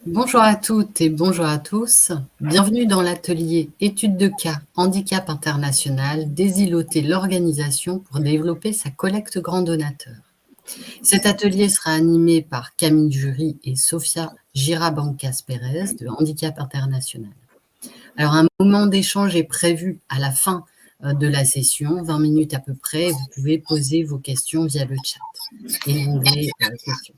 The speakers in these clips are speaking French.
Bonjour à toutes et bonjour à tous. Bienvenue dans l'atelier Études de cas Handicap International d'Esiloté l'organisation pour développer sa collecte grand donateur. Cet atelier sera animé par Camille Jury et Sofia Girabancas-Pérez de Handicap International. Alors, un moment d'échange est prévu à la fin de la session, 20 minutes à peu près. Vous pouvez poser vos questions via le chat et l'onglet questions.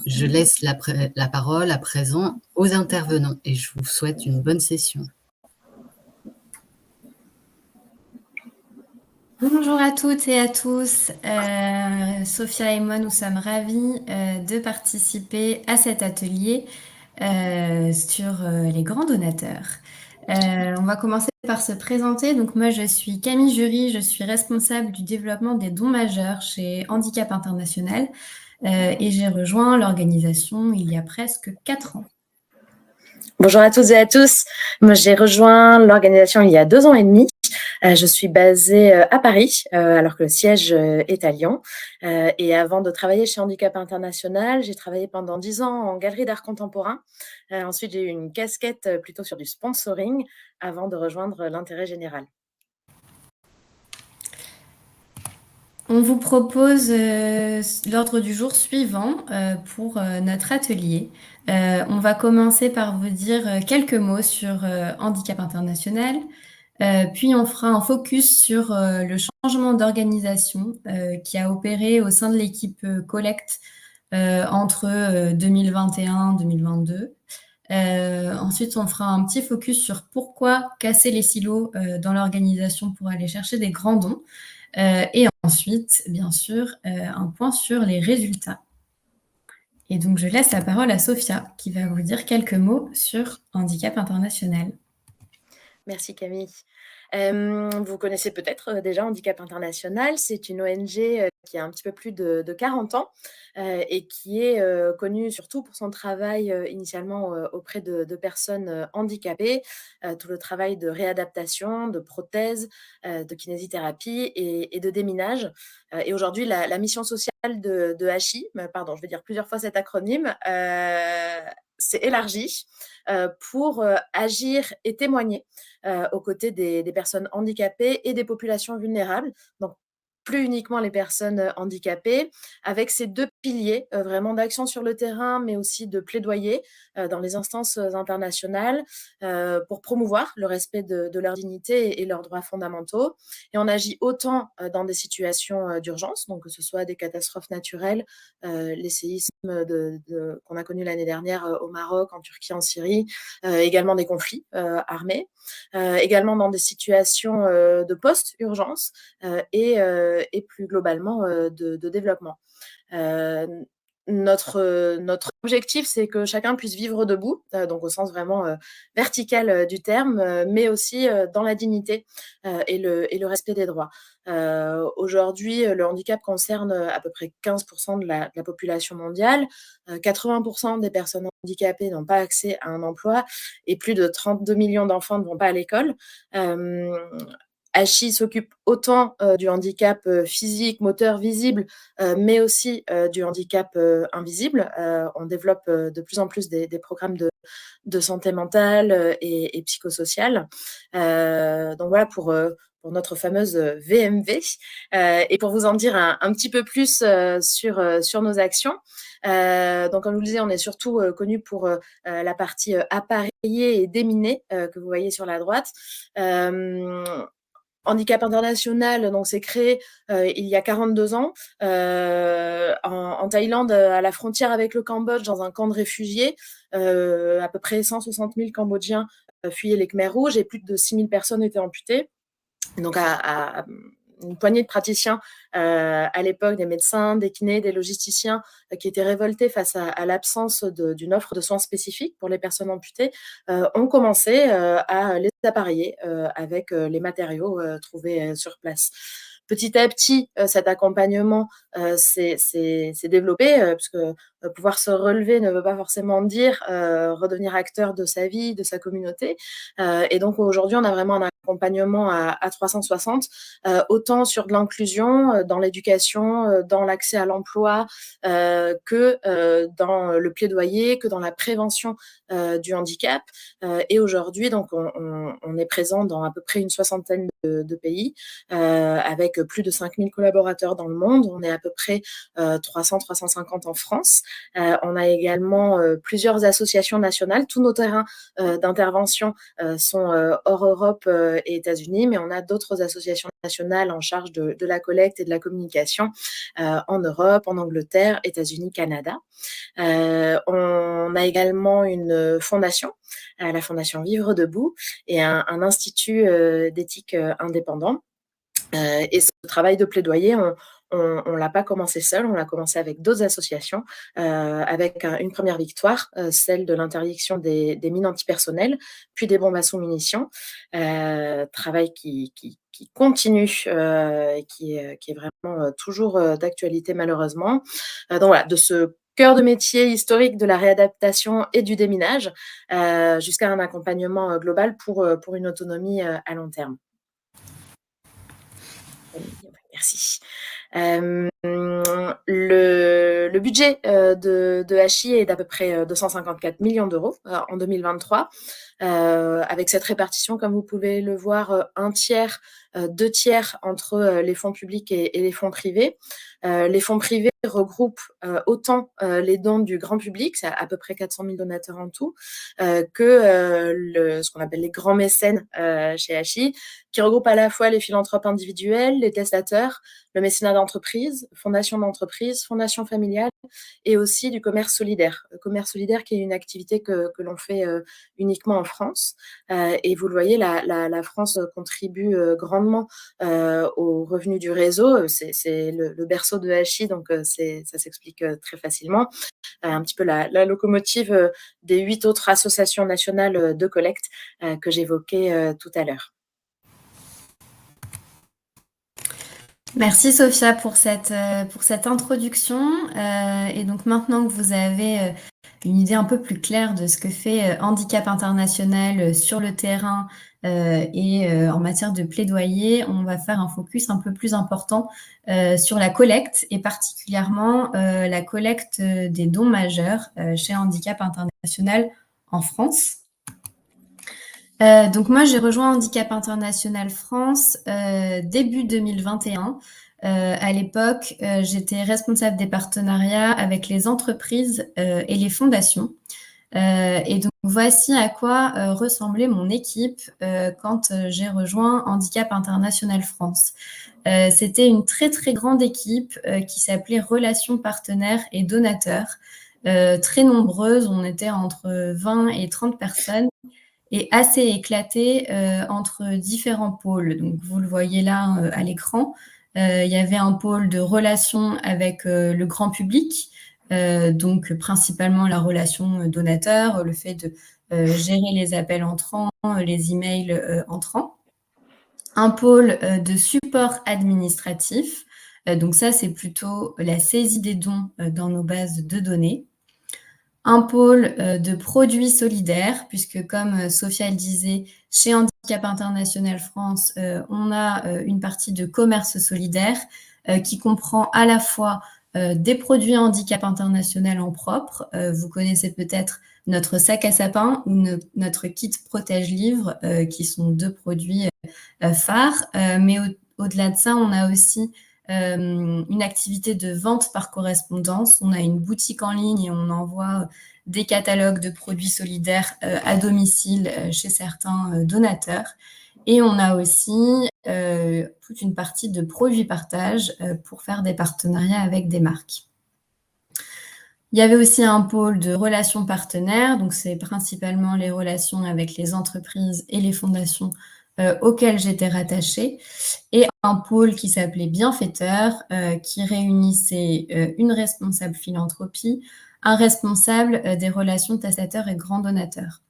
Je laisse la parole à présent aux intervenants et je vous souhaite une bonne session. Bonjour à toutes et à tous. Sophia et moi, nous sommes ravis de participer à cet atelier sur les grands donateurs. On va commencer par se présenter. Donc moi, je suis Camille Jury, je suis responsable du développement des dons majeurs chez Handicap International et j'ai rejoint l'organisation il y a presque 4 ans. Bonjour à toutes et à tous. Moi, j'ai rejoint l'organisation il y a 2 ans et demi. Je suis basée à Paris, alors que le siège est à Lyon. Et avant de travailler chez Handicap International, j'ai travaillé pendant 10 ans en galerie d'art contemporain. Ensuite, j'ai eu une casquette plutôt sur du sponsoring avant de rejoindre l'intérêt général. On vous propose l'ordre du jour suivant pour notre atelier. On va commencer par vous dire quelques mots sur Handicap International, puis on fera un focus sur le changement d'organisation qui a opéré au sein de l'équipe Collect entre 2021 et 2022. Ensuite, on fera un petit focus sur pourquoi casser les silos dans l'organisation pour aller chercher des grands dons. Et ensuite, bien sûr, un point sur les résultats. Et donc, je laisse la parole à Sophia, qui va vous dire quelques mots sur Handicap International. Merci Camille. Vous connaissez peut-être déjà Handicap International. C'est une ONG qui a un petit peu plus de 40 ans et qui est connue surtout pour son travail initialement auprès de personnes handicapées, tout le travail de réadaptation, de prothèses, de kinésithérapie et de déminage. Et aujourd'hui, la mission sociale de HI, pardon, je vais dire plusieurs fois cet acronyme, s'est élargie pour agir et témoigner aux côtés des personnes handicapées et des populations vulnérables. Donc, plus uniquement les personnes handicapées, avec ces 2 piliers vraiment d'action sur le terrain, mais aussi de plaidoyer dans les instances internationales pour promouvoir le respect de leur dignité et leurs droits fondamentaux. Et on agit autant dans des situations d'urgence, donc que ce soit des catastrophes naturelles, les séismes qu'on a connus l'année dernière au Maroc, en Turquie, en Syrie, également des conflits armés, également dans des situations de post-urgence et plus globalement de développement. Notre objectif, c'est que chacun puisse vivre debout, donc au sens vraiment vertical du terme, mais aussi dans la dignité et le respect des droits. Aujourd'hui, le handicap concerne à peu près 15% de la population mondiale. 80% des personnes handicapées n'ont pas accès à un emploi et plus de 32 millions d'enfants ne vont pas à l'école. HI s'occupe autant du handicap physique, moteur, visible, mais aussi du handicap invisible. On développe de plus en plus des programmes de santé mentale et psychosociale. Donc voilà pour notre fameuse VMV. Et pour vous en dire un petit peu plus sur nos actions. Donc comme je vous le disais, on est surtout connu pour la partie appareillée et déminée que vous voyez sur la droite. Handicap International, donc c'est créé il y a 42 ans en Thaïlande, à la frontière avec le Cambodge, dans un camp de réfugiés. À peu près 160 000 Cambodgiens fuyaient les Khmers rouges et plus de 6 000 personnes étaient amputées. Donc à une poignée de praticiens à l'époque, des médecins, des kinés, des logisticiens qui étaient révoltés face à l'absence d'une offre de soins spécifiques pour les personnes amputées, ont commencé à les appareiller avec les matériaux trouvés sur place. Petit à petit, cet accompagnement s'est développé, puisque pouvoir se relever ne veut pas forcément dire redevenir acteur de sa vie, de sa communauté. Et donc aujourd'hui, on a vraiment un accompagnement à 360, autant sur de l'inclusion, dans l'éducation, dans l'accès à l'emploi, que dans le plaidoyer, que dans la prévention du handicap. Et aujourd'hui, donc, on est présent dans à peu près une soixantaine de pays, avec plus de 5000 collaborateurs dans le monde. On est à peu près 300-350 en France. On a également plusieurs associations nationales. Tous nos terrains d'intervention sont hors Europe et États-Unis, mais on a d'autres associations nationales en charge de la collecte et de la communication en Europe, en Angleterre, États-Unis, Canada. On a également une fondation, la Fondation Vivre Debout, et un institut d'éthique indépendant. Et ce travail de plaidoyer, on l'a pas commencé seul, on l'a commencé avec d'autres associations, avec une première victoire, celle de l'interdiction des mines antipersonnelles, puis des bombes à sous-munitions. Travail qui continue et qui est vraiment toujours d'actualité malheureusement. Donc voilà, de ce cœur de métier historique de la réadaptation et du déminage, jusqu'à un accompagnement global pour une autonomie à long terme. Merci. Le budget de HI est d'à peu près 254 millions d'euros en 2023, avec cette répartition, comme vous pouvez le voir, un tiers, 2 tiers entre les fonds publics et les fonds privés. Les fonds privés regroupent autant les dons du grand public, c'est à peu près 400 000 donateurs en tout, que ce qu'on appelle les grands mécènes chez HI, qui regroupent à la fois les philanthropes individuels, les testateurs, le mécénat d'entreprise, fondation d'entreprise, fondation familiale, et aussi du commerce solidaire. Le commerce solidaire qui est une activité que l'on fait uniquement en France. Et vous le voyez, la France contribue grandement aux revenus du réseau. C'est le berceau de HI, donc ça s'explique très facilement. Un petit peu la locomotive des 8 autres associations nationales de collecte que j'évoquais tout à l'heure. Merci Sophia pour cette introduction. Et donc maintenant que vous avez une idée un peu plus claire de ce que fait Handicap International sur le terrain et en matière de plaidoyer, on va faire un focus un peu plus important sur la collecte et particulièrement la collecte des dons majeurs chez Handicap International en France. Donc moi, j'ai rejoint Handicap International France début 2021. À l'époque, j'étais responsable des partenariats avec les entreprises et les fondations. Et donc, voici à quoi ressemblait mon équipe quand j'ai rejoint Handicap International France. C'était une très, très grande équipe qui s'appelait Relations partenaires et donateurs. Très nombreuse, on était entre 20 et 30 personnes. Et assez éclaté entre différents pôles. Donc, vous le voyez là à l'écran. Il y avait un pôle de relations avec le grand public, donc principalement la relation donateur, le fait de gérer les appels entrants, les emails entrants. Un pôle de support administratif. Donc ça, c'est plutôt la saisie des dons dans nos bases de données. Un pôle de produits solidaires, puisque comme Sophia le disait, chez Handicap International France, on a une partie de commerce solidaire qui comprend à la fois des produits Handicap International en propre. Vous connaissez peut-être notre sac à sapin ou notre kit protège-livre, qui sont 2 produits phares. Mais au-delà de ça, on a aussi une activité de vente par correspondance. On a une boutique en ligne et on envoie des catalogues de produits solidaires à domicile chez certains donateurs. Et on a aussi toute une partie de produits partage pour faire des partenariats avec des marques. Il y avait aussi un pôle de relations partenaires, donc c'est principalement les relations avec les entreprises et les fondations auxquelles j'étais rattachée, et un pôle qui s'appelait Bienfaiteur, qui réunissait une responsable philanthropie, un responsable des relations testateurs et grands donateurs.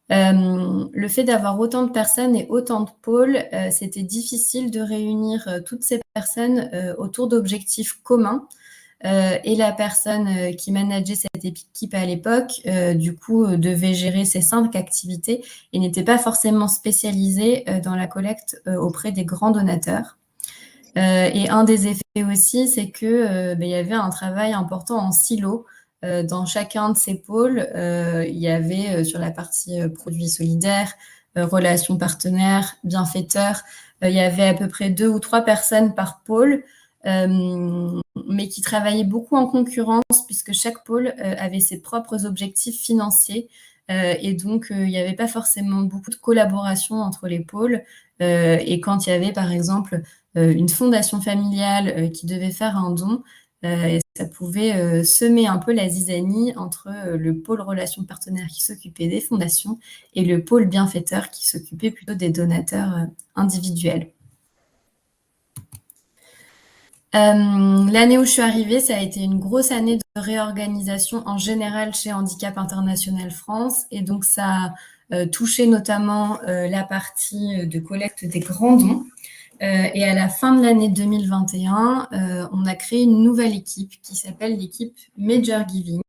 Le fait d'avoir autant de personnes et autant de pôles, c'était difficile de réunir toutes ces personnes autour d'objectifs communs. et la personne qui manageait cette équipe à l'époque, du coup, devait gérer ces 5 activités et n'était pas forcément spécialisée dans la collecte auprès des grands donateurs. Et un des effets aussi, c'est que il y avait un travail important en silo. Dans chacun de ces pôles, il y avait sur la partie produits solidaires, relations partenaires, bienfaiteurs, il y avait à peu près 2 ou 3 personnes par pôle, mais qui travaillaient beaucoup en concurrence puisque chaque pôle avait ses propres objectifs financiers. Et donc, il n'y avait pas forcément beaucoup de collaboration entre les pôles. Et quand il y avait, par exemple, une fondation familiale qui devait faire un don, et ça pouvait semer un peu la zizanie entre le pôle relations partenaires qui s'occupait des fondations et le pôle bienfaiteur qui s'occupait plutôt des donateurs individuels. L'année où je suis arrivée, ça a été une grosse année de réorganisation en général chez Handicap International France, et donc ça a touché notamment la partie de collecte des grands dons. Et à la fin de l'année 2021, on a créé une nouvelle équipe qui s'appelle l'équipe Major Giving,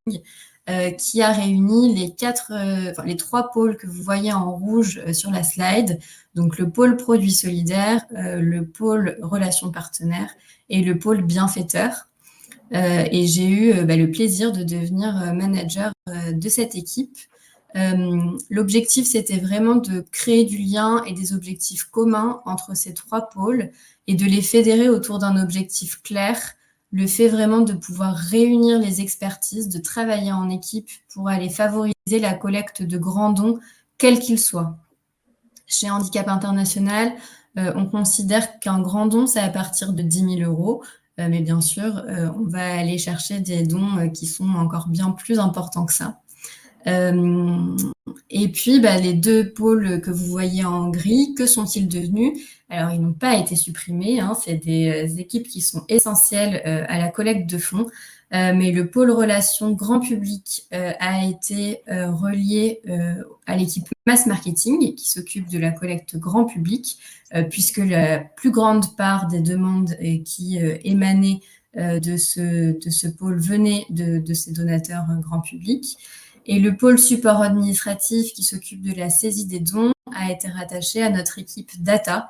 qui a réuni les 3 pôles que vous voyez en rouge sur la slide, donc le pôle produits solidaires, le pôle relations partenaires et le pôle bienfaiteur. Et j'ai eu le plaisir de devenir manager de cette équipe. L'objectif, c'était vraiment de créer du lien et des objectifs communs entre ces 3 pôles et de les fédérer autour d'un objectif clair, le fait vraiment de pouvoir réunir les expertises, de travailler en équipe pour aller favoriser la collecte de grands dons, quels qu'ils soient. Chez Handicap International, on considère qu'un grand don, c'est à partir de 10 000 €. Mais bien sûr, on va aller chercher des dons qui sont encore bien plus importants que ça. Et puis, les 2 pôles que vous voyez en gris, que sont-ils devenus? Alors, ils n'ont pas été supprimés, hein, c'est des équipes qui sont essentielles à la collecte de fonds, mais le pôle relations grand public a été relié à l'équipe mass marketing qui s'occupe de la collecte grand public, puisque la plus grande part des demandes qui émanaient de ce pôle venaient de ces donateurs grand public. Et le pôle support administratif qui s'occupe de la saisie des dons a été rattaché à notre équipe data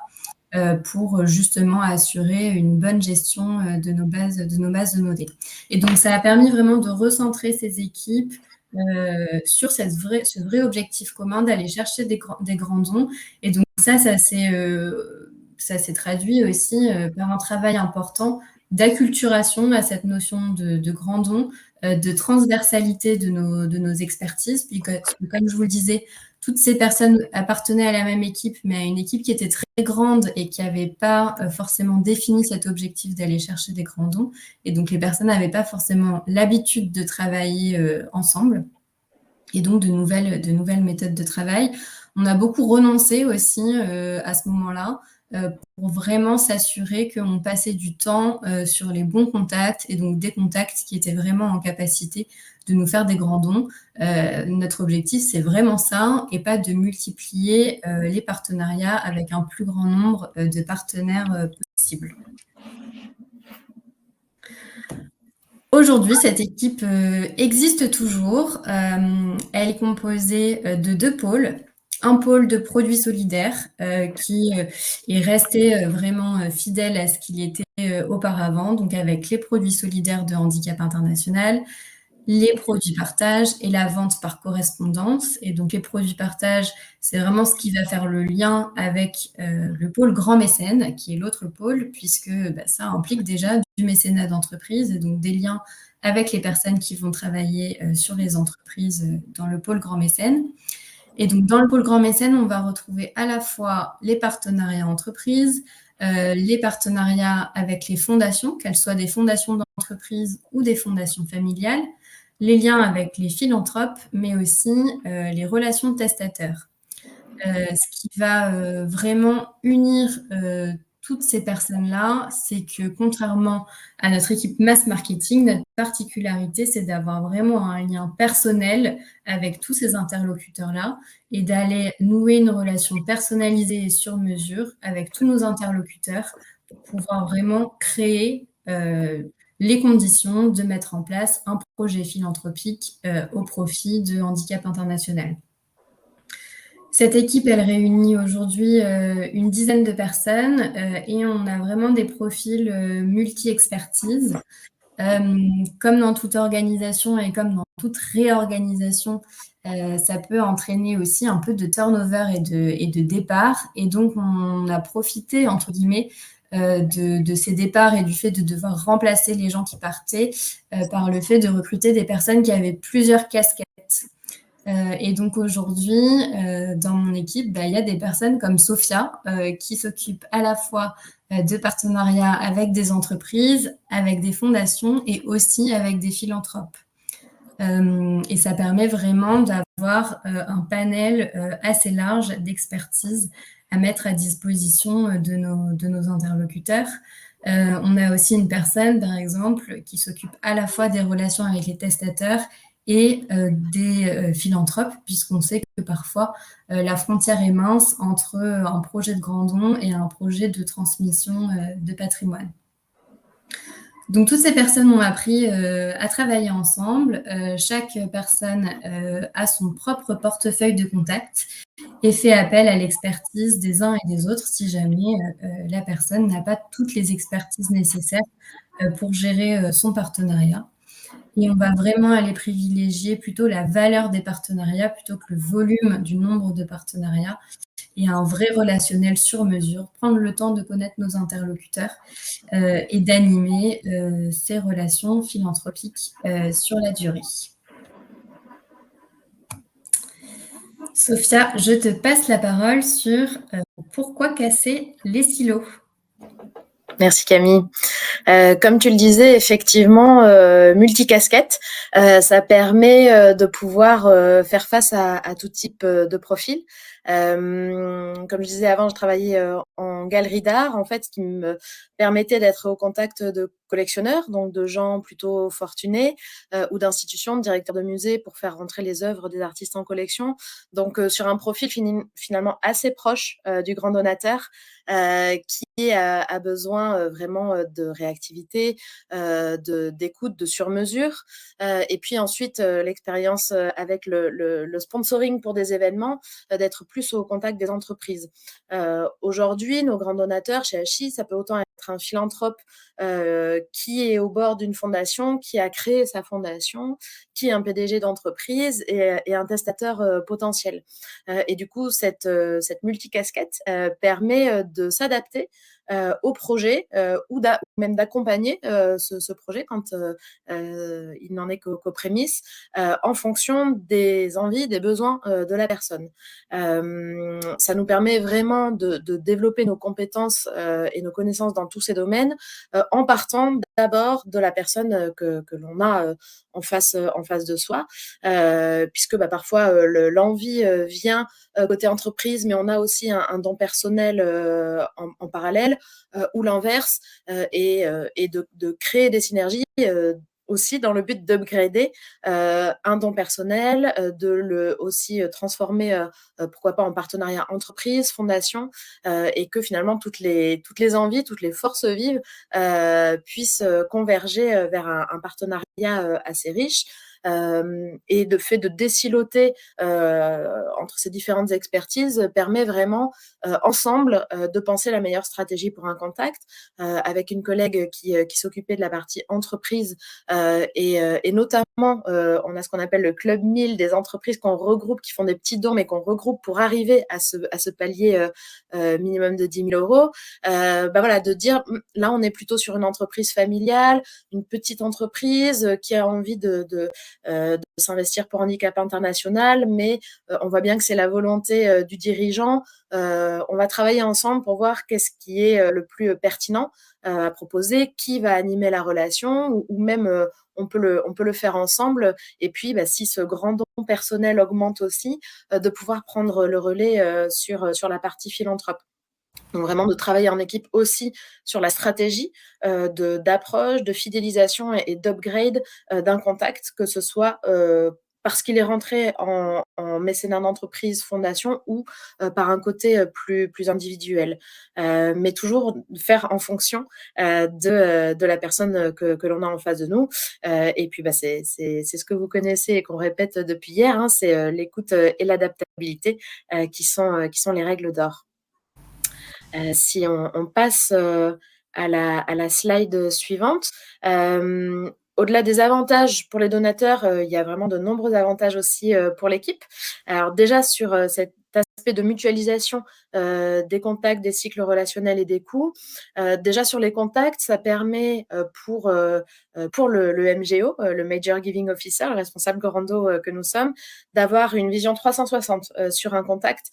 pour justement assurer une bonne gestion de nos bases de données. Et donc, ça a permis vraiment de recentrer ces équipes sur ce vrai objectif commun d'aller chercher des grands dons. Et donc, ça s'est traduit aussi par un travail important d'acculturation à cette notion de grands dons, de transversalité de nos expertises. Puis, comme je vous le disais, toutes ces personnes appartenaient à la même équipe, mais à une équipe qui était très grande et qui n'avait pas forcément défini cet objectif d'aller chercher des grands dons. Et donc, les personnes n'avaient pas forcément l'habitude de travailler ensemble. Et donc, de nouvelles méthodes de travail. On a beaucoup renoncé aussi à ce moment-là pour vraiment s'assurer qu'on passait du temps sur les bons contacts et donc des contacts qui étaient vraiment en capacité de nous faire des grands dons. Notre objectif, c'est vraiment ça et pas de multiplier les partenariats avec un plus grand nombre de partenaires possible. Aujourd'hui, cette équipe existe toujours. Elle est composée de 2 pôles. Un pôle de produits solidaires qui est resté vraiment fidèle à ce qu'il était auparavant, donc avec les produits solidaires de Handicap International, les produits partage et la vente par correspondance. Et donc, les produits partage, c'est vraiment ce qui va faire le lien avec le pôle grand mécène, qui est l'autre pôle, puisque ça implique déjà du mécénat d'entreprise et donc des liens avec les personnes qui vont travailler sur les entreprises dans le pôle grand mécène. Et donc, dans le pôle grand mécène, on va retrouver à la fois les partenariats entreprises, les partenariats avec les fondations, qu'elles soient des fondations d'entreprise ou des fondations familiales, les liens avec les philanthropes, mais aussi les relations testateurs. Ce qui va vraiment unir toutes ces personnes-là, c'est que contrairement à notre équipe mass marketing, notre particularité, c'est d'avoir vraiment un lien personnel avec tous ces interlocuteurs-là et d'aller nouer une relation personnalisée et sur mesure avec tous nos interlocuteurs pour pouvoir vraiment créer les conditions de mettre en place un projet philanthropique au profit de Handicap International. Cette équipe, elle réunit aujourd'hui une dizaine de personnes et on a vraiment des profils multi-expertise. Comme dans toute organisation et comme dans toute réorganisation, ça peut entraîner aussi un peu de turnover et de départ. Et donc, on a profité, entre guillemets, de ces départs et du fait de devoir remplacer les gens qui partaient par le fait de recruter des personnes qui avaient plusieurs casquettes. Et donc aujourd'hui, dans mon équipe, il y a des personnes comme Sophia qui s'occupent à la fois de partenariats avec des entreprises, avec des fondations et aussi avec des philanthropes. Et ça permet vraiment d'avoir un panel assez large d'expertise à mettre à disposition de nos interlocuteurs. On a aussi une personne, par exemple, qui s'occupe à la fois des relations avec les testateurs et des philanthropes, puisqu'on sait que parfois la frontière est mince entre un projet de grand don et un projet de transmission de patrimoine. Donc, toutes ces personnes ont appris à travailler ensemble. Chaque personne a son propre portefeuille de contact et fait appel à l'expertise des uns et des autres si jamais la personne n'a pas toutes les expertises nécessaires pour gérer son partenariat. Et on va vraiment aller privilégier plutôt la valeur des partenariats plutôt que le volume du nombre de partenariats et un vrai relationnel sur mesure, prendre le temps de connaître nos interlocuteurs et d'animer ces relations philanthropiques sur la durée. Sophia, je te passe la parole sur pourquoi casser les silos. Merci Camille. Comme tu le disais, effectivement, multicasquette, ça permet de pouvoir faire face à tout type de profil. Comme je disais avant, je travaillais en galerie d'art, en fait, ce qui me permettait d'être au contact de collectionneurs, donc de gens plutôt fortunés, ou d'institutions, de directeurs de musées pour faire rentrer les œuvres des artistes en collection. Donc sur un profil finalement assez proche du grand donateur, qui a besoin vraiment de réactivité, d'écoute, de sur-mesure. Et puis ensuite, l'expérience avec le sponsoring pour des événements, d'être plus au contact des entreprises. Aujourd'hui, nos grands donateurs chez Hachi, ça peut autant être un philanthrope qui est au bord d'une fondation, qui a créé sa fondation, qui est un PDG d'entreprise et un testateur potentiel. Et du coup, cette multicasquette permet de s'adapter au projet ou même d'accompagner ce projet quand il n'en est qu'aux prémices en fonction des envies, des besoins de la personne. Ça nous permet vraiment de développer nos compétences et nos connaissances dans tous ces domaines en partant d'abord de la personne que l'on a en face de soi, puisque parfois l'envie vient côté entreprise, mais on a aussi un don personnel en parallèle, ou l'inverse, et de créer des synergies aussi dans le but d'upgrader un don personnel, de le aussi transformer, pourquoi pas en partenariat entreprise, fondation, et que finalement toutes les envies, toutes les forces vives puissent converger vers un partenariat assez riche. Et de fait de désiloter entre ces différentes expertises permet vraiment ensemble de penser la meilleure stratégie pour un contact, avec une collègue qui s'occupait de la partie entreprise et notamment on a ce qu'on appelle le club 1000 des entreprises qu'on regroupe, qui font des petits dons mais qu'on regroupe pour arriver à ce palier minimum de 10 000 euros. Voilà, de dire là on est plutôt sur une entreprise familiale, une petite entreprise qui a envie de s'investir pour Handicap International, mais on voit bien que c'est la volonté du dirigeant. On va travailler ensemble pour voir qu'est-ce qui est le plus pertinent à proposer, qui va animer la relation, ou même on peut le faire ensemble. Et puis, si ce grand don personnel augmente aussi, de pouvoir prendre le relais sur la partie philanthrope. Donc vraiment de travailler en équipe aussi sur la stratégie d'approche, de fidélisation et d'upgrade d'un contact, que ce soit parce qu'il est rentré en mécénat d'entreprise, fondation ou par un côté plus individuel. Mais toujours faire en fonction de la personne que l'on a en face de nous. Et puis, c'est ce que vous connaissez et qu'on répète depuis hier, hein, c'est l'écoute et l'adaptabilité qui sont les règles d'or. Si on passe à la slide suivante, au-delà des avantages pour les donateurs, il y a vraiment de nombreux avantages aussi pour l'équipe. Alors déjà sur cet aspect de mutualisation des contacts, des cycles relationnels et des coûts, déjà sur les contacts, ça permet pour le MGO, le Major Giving Officer, le responsable Grando que nous sommes, d'avoir une vision 360 sur un contact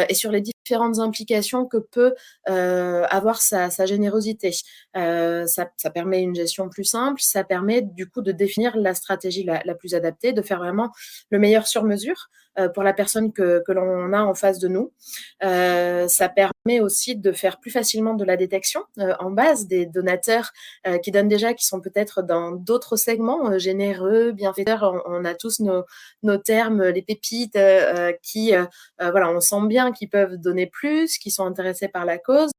et sur les différentes implications que peut avoir sa générosité. Ça permet une gestion plus simple, ça permet du coup de définir la stratégie la plus adaptée, de faire vraiment le meilleur sur mesure pour la personne que l'on a en face de nous. Ça permet aussi de faire plus facilement de la détection en base des donateurs qui donnent déjà, qui sont peut-être dans d'autres segments, généreux, bienfaiteurs. On a tous nos termes, les pépites qui, voilà, on sent bien qu'ils peuvent donner plus, qu'ils sont intéressés par la cause.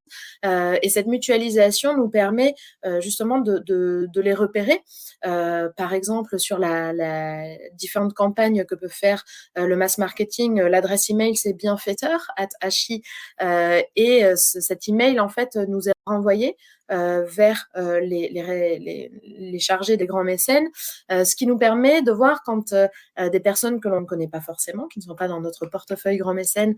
Et cette mutualisation nous permet justement de les repérer. Par exemple, sur la différentes campagnes que peut faire le mass marketing, l'adresse email c'est bienfaiteur@hi et cet email en fait nous est renvoyé vers les chargés des grands mécènes, ce qui nous permet de voir quand des personnes que l'on ne connaît pas forcément, qui ne sont pas dans notre portefeuille grand mécène,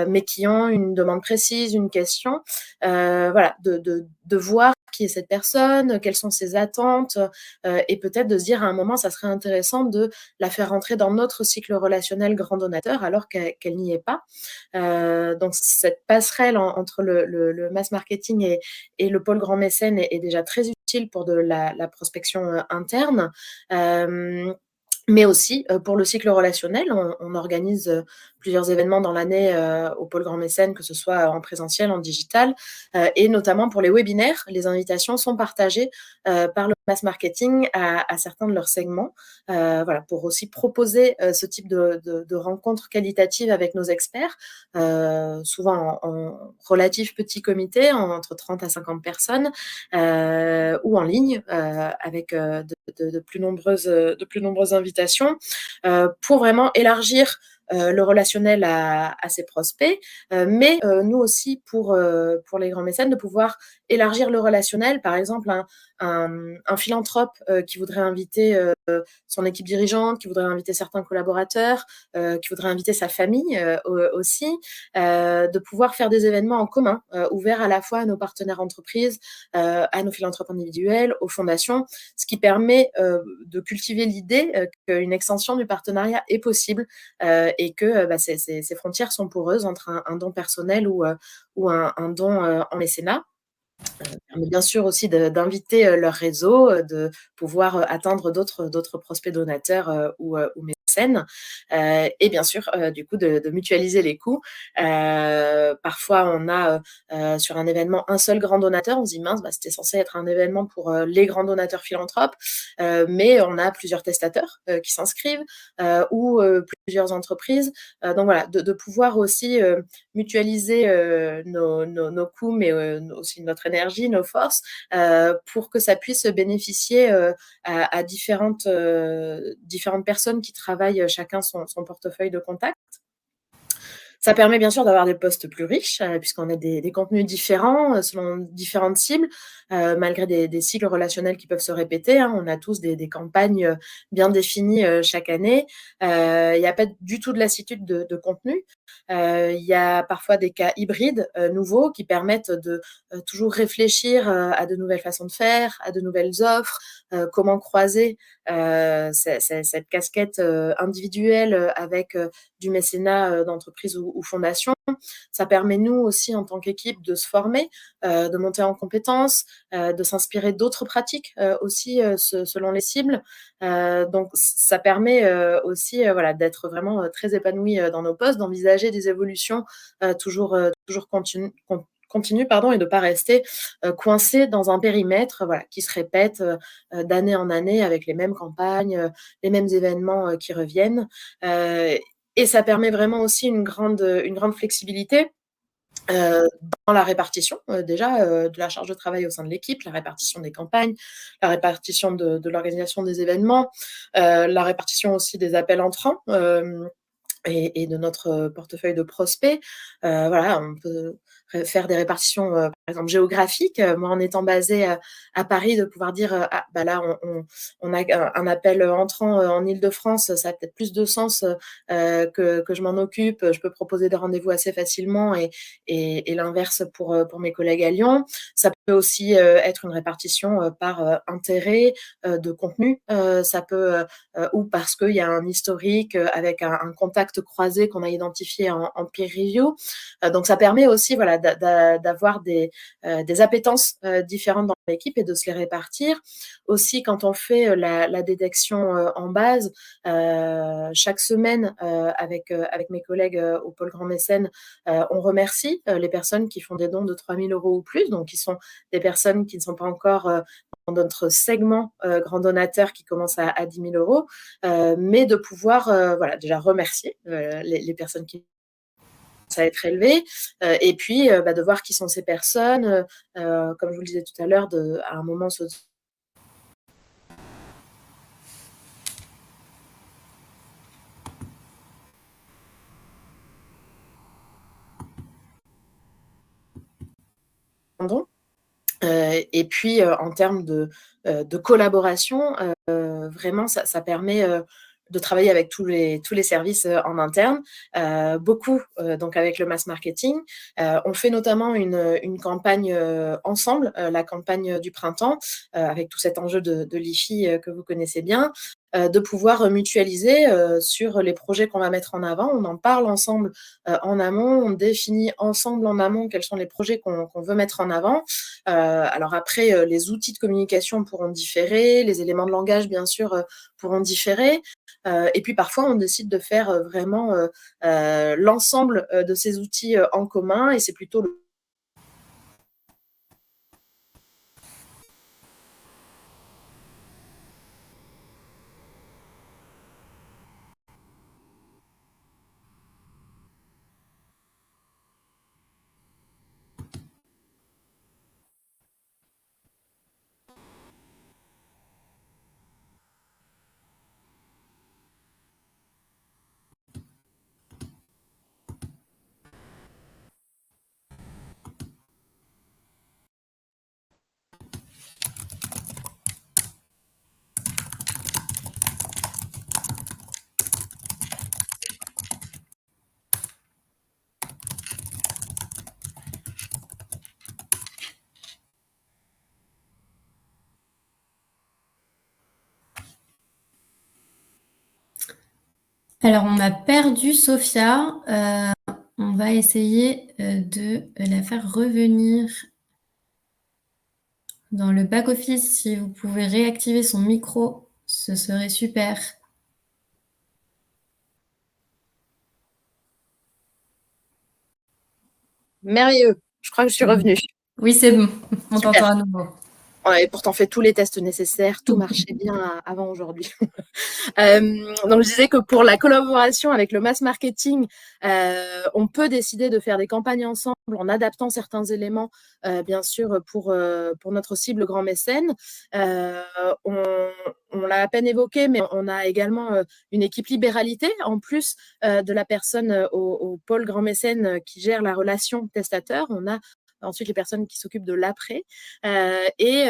mais qui ont une demande précise, une question, voilà, de voir qui est cette personne, quelles sont ses attentes, et peut-être de se dire à un moment, ça serait intéressant de la faire rentrer dans notre cycle relationnel grand donateur alors qu'elle n'y est pas. Donc cette passerelle entre le mass marketing et le pôle grand mécène est déjà très utile pour de la prospection interne. Mais aussi pour le cycle relationnel, on organise plusieurs événements dans l'année au pôle grand mécène, que ce soit en présentiel, en digital, et notamment pour les webinaires, les invitations sont partagées par le mass marketing à certains de leurs segments, voilà, pour aussi proposer ce type de rencontres qualitatives avec nos experts, souvent en relatif petit comité, entre 30 à 50 personnes, ou en ligne avec de plus nombreuses invitations pour vraiment élargir le relationnel à ses prospects, mais nous aussi pour les grands mécènes de pouvoir élargir le relationnel. Par exemple, un philanthrope qui voudrait inviter son équipe dirigeante, qui voudrait inviter certains collaborateurs, qui voudrait inviter sa famille aussi, de pouvoir faire des événements en commun, ouverts à la fois à nos partenaires entreprises, à nos philanthropes individuels, aux fondations, ce qui permet de cultiver l'idée qu'une extension du partenariat est possible et que ces frontières sont poreuses entre un don personnel ou un don en mécénat. Mais bien sûr aussi d'inviter leur réseau, de pouvoir atteindre d'autres prospects donateurs ou mécènes, et bien sûr du coup de mutualiser les coûts. Parfois on a sur un événement un seul grand donateur, on se dit mince, c'était censé être un événement pour les grands donateurs philanthropes, mais on a plusieurs testateurs qui s'inscrivent ou plusieurs entreprises. Donc voilà, de pouvoir aussi mutualiser nos coûts, mais aussi notre énergie, nos forces, pour que ça puisse bénéficier à différentes personnes qui travaillent chacun son portefeuille de contacts. Ça permet bien sûr d'avoir des posts plus riches, puisqu'on a des contenus différents selon différentes cibles, malgré des cycles relationnels qui peuvent se répéter, hein. On a tous des campagnes bien définies chaque année. Il n'y a pas du tout de lassitude de contenu. Il y a parfois des cas hybrides nouveaux qui permettent de toujours réfléchir à de nouvelles façons de faire, à de nouvelles offres, comment croiser cette casquette individuelle avec du mécénat d'entreprise ou fondation. Ça permet nous aussi en tant qu'équipe de se former, de monter en compétences, de s'inspirer d'autres pratiques aussi selon les cibles. Donc ça permet aussi voilà, d'être vraiment très épanoui dans nos postes, d'envisager des évolutions toujours pardon, et de pas rester coincé dans un périmètre, voilà, qui se répète d'année en année avec les mêmes campagnes, les mêmes événements qui reviennent. Et ça permet vraiment aussi une grande flexibilité dans la répartition, déjà, de la charge de travail au sein de l'équipe, la répartition des campagnes, la répartition de l'organisation des événements, la répartition aussi des appels entrants, et de notre portefeuille de prospects. Voilà, on peut faire des répartitions, par exemple géographiques. Moi, en étant basée à Paris, de pouvoir dire, ah, bah là, on a un appel entrant en Île-de-France, ça a peut-être plus de sens que je m'en occupe. Je peux proposer des rendez-vous assez facilement et l'inverse pour mes collègues à Lyon. Ça peut aussi être une répartition par intérêt de contenu. Ça peut ou parce qu'il y a un historique avec un contact croisé qu'on a identifié en peer review. Donc ça permet aussi, voilà, d'avoir des appétences différentes dans l'équipe et de se les répartir. Aussi, quand on fait la détection en base, chaque semaine avec mes collègues au pôle Grand Mécène, on remercie les personnes qui font des dons de 3 000 € ou plus, donc qui sont des personnes qui ne sont pas encore dans notre segment grand donateur qui commence à 10 000 €, mais de pouvoir voilà, déjà remercier les personnes qui commencent à être élevées, et puis de voir qui sont ces personnes, comme je vous le disais tout à l'heure, à un moment se pardon. Et puis en termes de collaboration, vraiment ça permet de travailler avec tous les services en interne, beaucoup donc avec le mass marketing. On fait notamment une campagne ensemble, la campagne du printemps, avec tout cet enjeu de l'IFI que vous connaissez bien, de pouvoir mutualiser sur les projets qu'on va mettre en avant. On en parle ensemble en amont, on définit ensemble en amont quels sont les projets qu'on veut mettre en avant. Alors après, les outils de communication pourront différer, les éléments de langage, bien sûr, pourront différer. Et puis parfois, on décide de faire vraiment l'ensemble de ces outils en commun, et c'est plutôt Alors, on a perdu Sophia. On va essayer de la faire revenir dans le back-office. Si vous pouvez réactiver son micro, ce serait super. merveilleux. Je crois que je suis revenue. Oui, c'est bon. On Super. t'entend à nouveau. On avait pourtant fait tous les tests nécessaires, tout marchait bien avant aujourd'hui. Donc je disais que pour la collaboration avec le mass marketing, on peut décider de faire des campagnes ensemble en adaptant certains éléments, bien sûr, pour notre cible grand mécène. On l'a à peine évoqué, mais on a également une équipe libéralité, en plus de la personne au pôle grand mécène qui gère la relation testateur. On a ensuite les personnes qui s'occupent de l'après et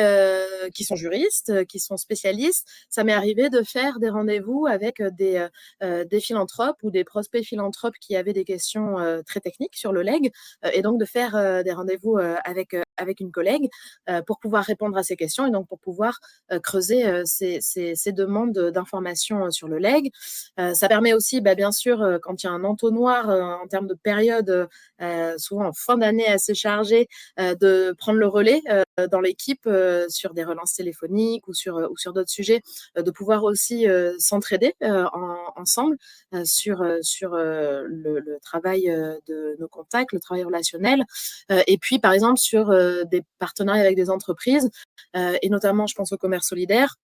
qui sont juristes, qui sont spécialistes. Ça m'est arrivé de faire des rendez-vous avec des philanthropes ou des prospects philanthropes qui avaient des questions très techniques sur le leg, et donc de faire des rendez-vous avec une collègue pour pouvoir répondre à ces questions et donc pour pouvoir creuser ces demandes d'informations sur le leg. Ça permet aussi, bien sûr, quand il y a un entonnoir en termes de période, souvent en fin d'année assez chargée, de prendre le relais dans l'équipe, sur des relances téléphoniques ou sur d'autres sujets, de pouvoir aussi s'entraider ensemble sur le travail de nos contacts, le travail relationnel. Et puis, par exemple, sur des partenariats avec des entreprises, et notamment, je pense au commerce solidaire,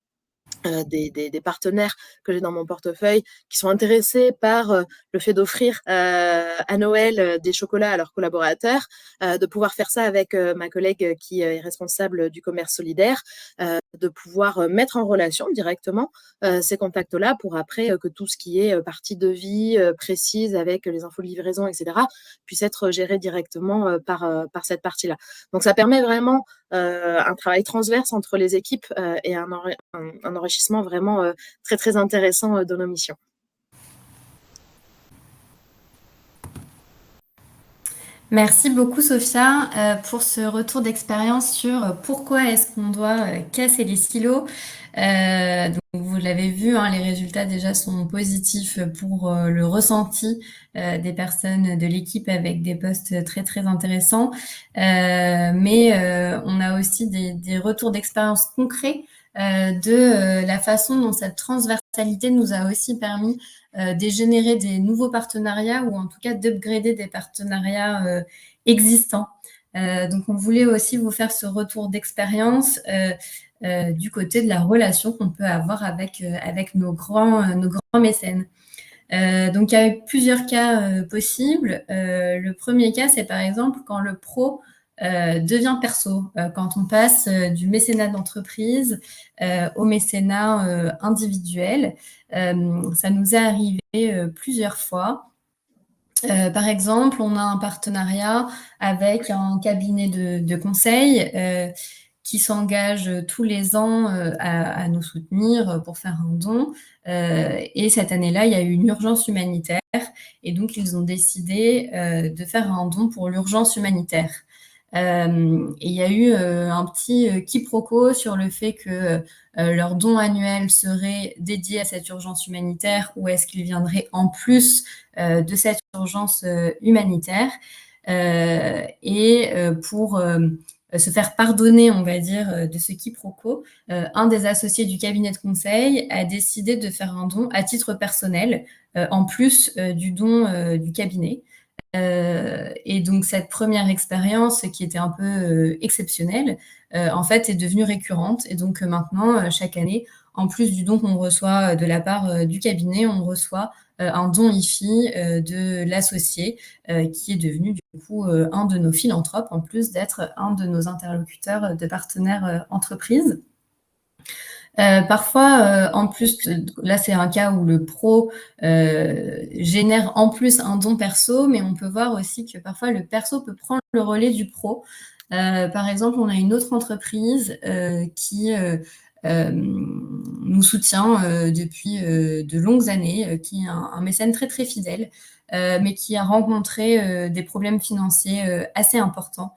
des partenaires que j'ai dans mon portefeuille qui sont intéressés par le fait d'offrir à Noël des chocolats à leurs collaborateurs, de pouvoir faire ça avec ma collègue qui est responsable du commerce solidaire, de pouvoir mettre en relation directement ces contacts-là pour après que tout ce qui est partie de vie précise avec les infos de livraison, etc., puisse être géré directement par cette partie-là. Donc ça permet vraiment un travail transverse entre les équipes et un enrichissement vraiment très, très intéressant de nos missions. Merci beaucoup Sophia pour ce retour d'expérience sur pourquoi est-ce qu'on doit casser les silos. Donc vous l'avez vu, hein, les résultats déjà sont positifs pour le ressenti des personnes de l'équipe avec des postes très très intéressants. Mais on a aussi des retours d'expérience concrets de la façon dont cette transversalité nous a aussi permis de générer des nouveaux partenariats ou en tout cas d'upgrader des partenariats existants. Donc, on voulait aussi vous faire ce retour d'expérience du côté de la relation qu'on peut avoir avec nos grands mécènes. Donc, il y a plusieurs cas possibles. Le premier cas, c'est par exemple quand le pro devient perso, quand on passe du mécénat d'entreprise au mécénat individuel. Ça nous est arrivé plusieurs fois. Par exemple, on a un partenariat avec un cabinet de conseil qui s'engage tous les ans à nous soutenir pour faire un don. Et cette année-là, il y a eu une urgence humanitaire et donc ils ont décidé de faire un don pour l'urgence humanitaire. Et il y a eu un petit quiproquo sur le fait que leur don annuel serait dédié à cette urgence humanitaire ou est-ce qu'il viendrait en plus de cette urgence humanitaire. Et pour se faire pardonner, on va dire, de ce quiproquo, un des associés du cabinet de conseil a décidé de faire un don à titre personnel, en plus du don du cabinet. Et donc cette première expérience qui était un peu exceptionnelle, en fait est devenue récurrente. Et donc maintenant, chaque année, en plus du don qu'on reçoit de la part du cabinet, on reçoit un don IFI de l'associé qui est devenu du coup un de nos philanthropes, en plus d'être un de nos interlocuteurs de partenaires entreprises. Parfois, en plus, là c'est un cas où le pro génère en plus un don perso, mais on peut voir aussi que parfois le perso peut prendre le relais du pro. Par exemple, on a une autre entreprise qui nous soutient depuis de longues années, qui est un mécène très très fidèle, mais qui a rencontré des problèmes financiers assez importants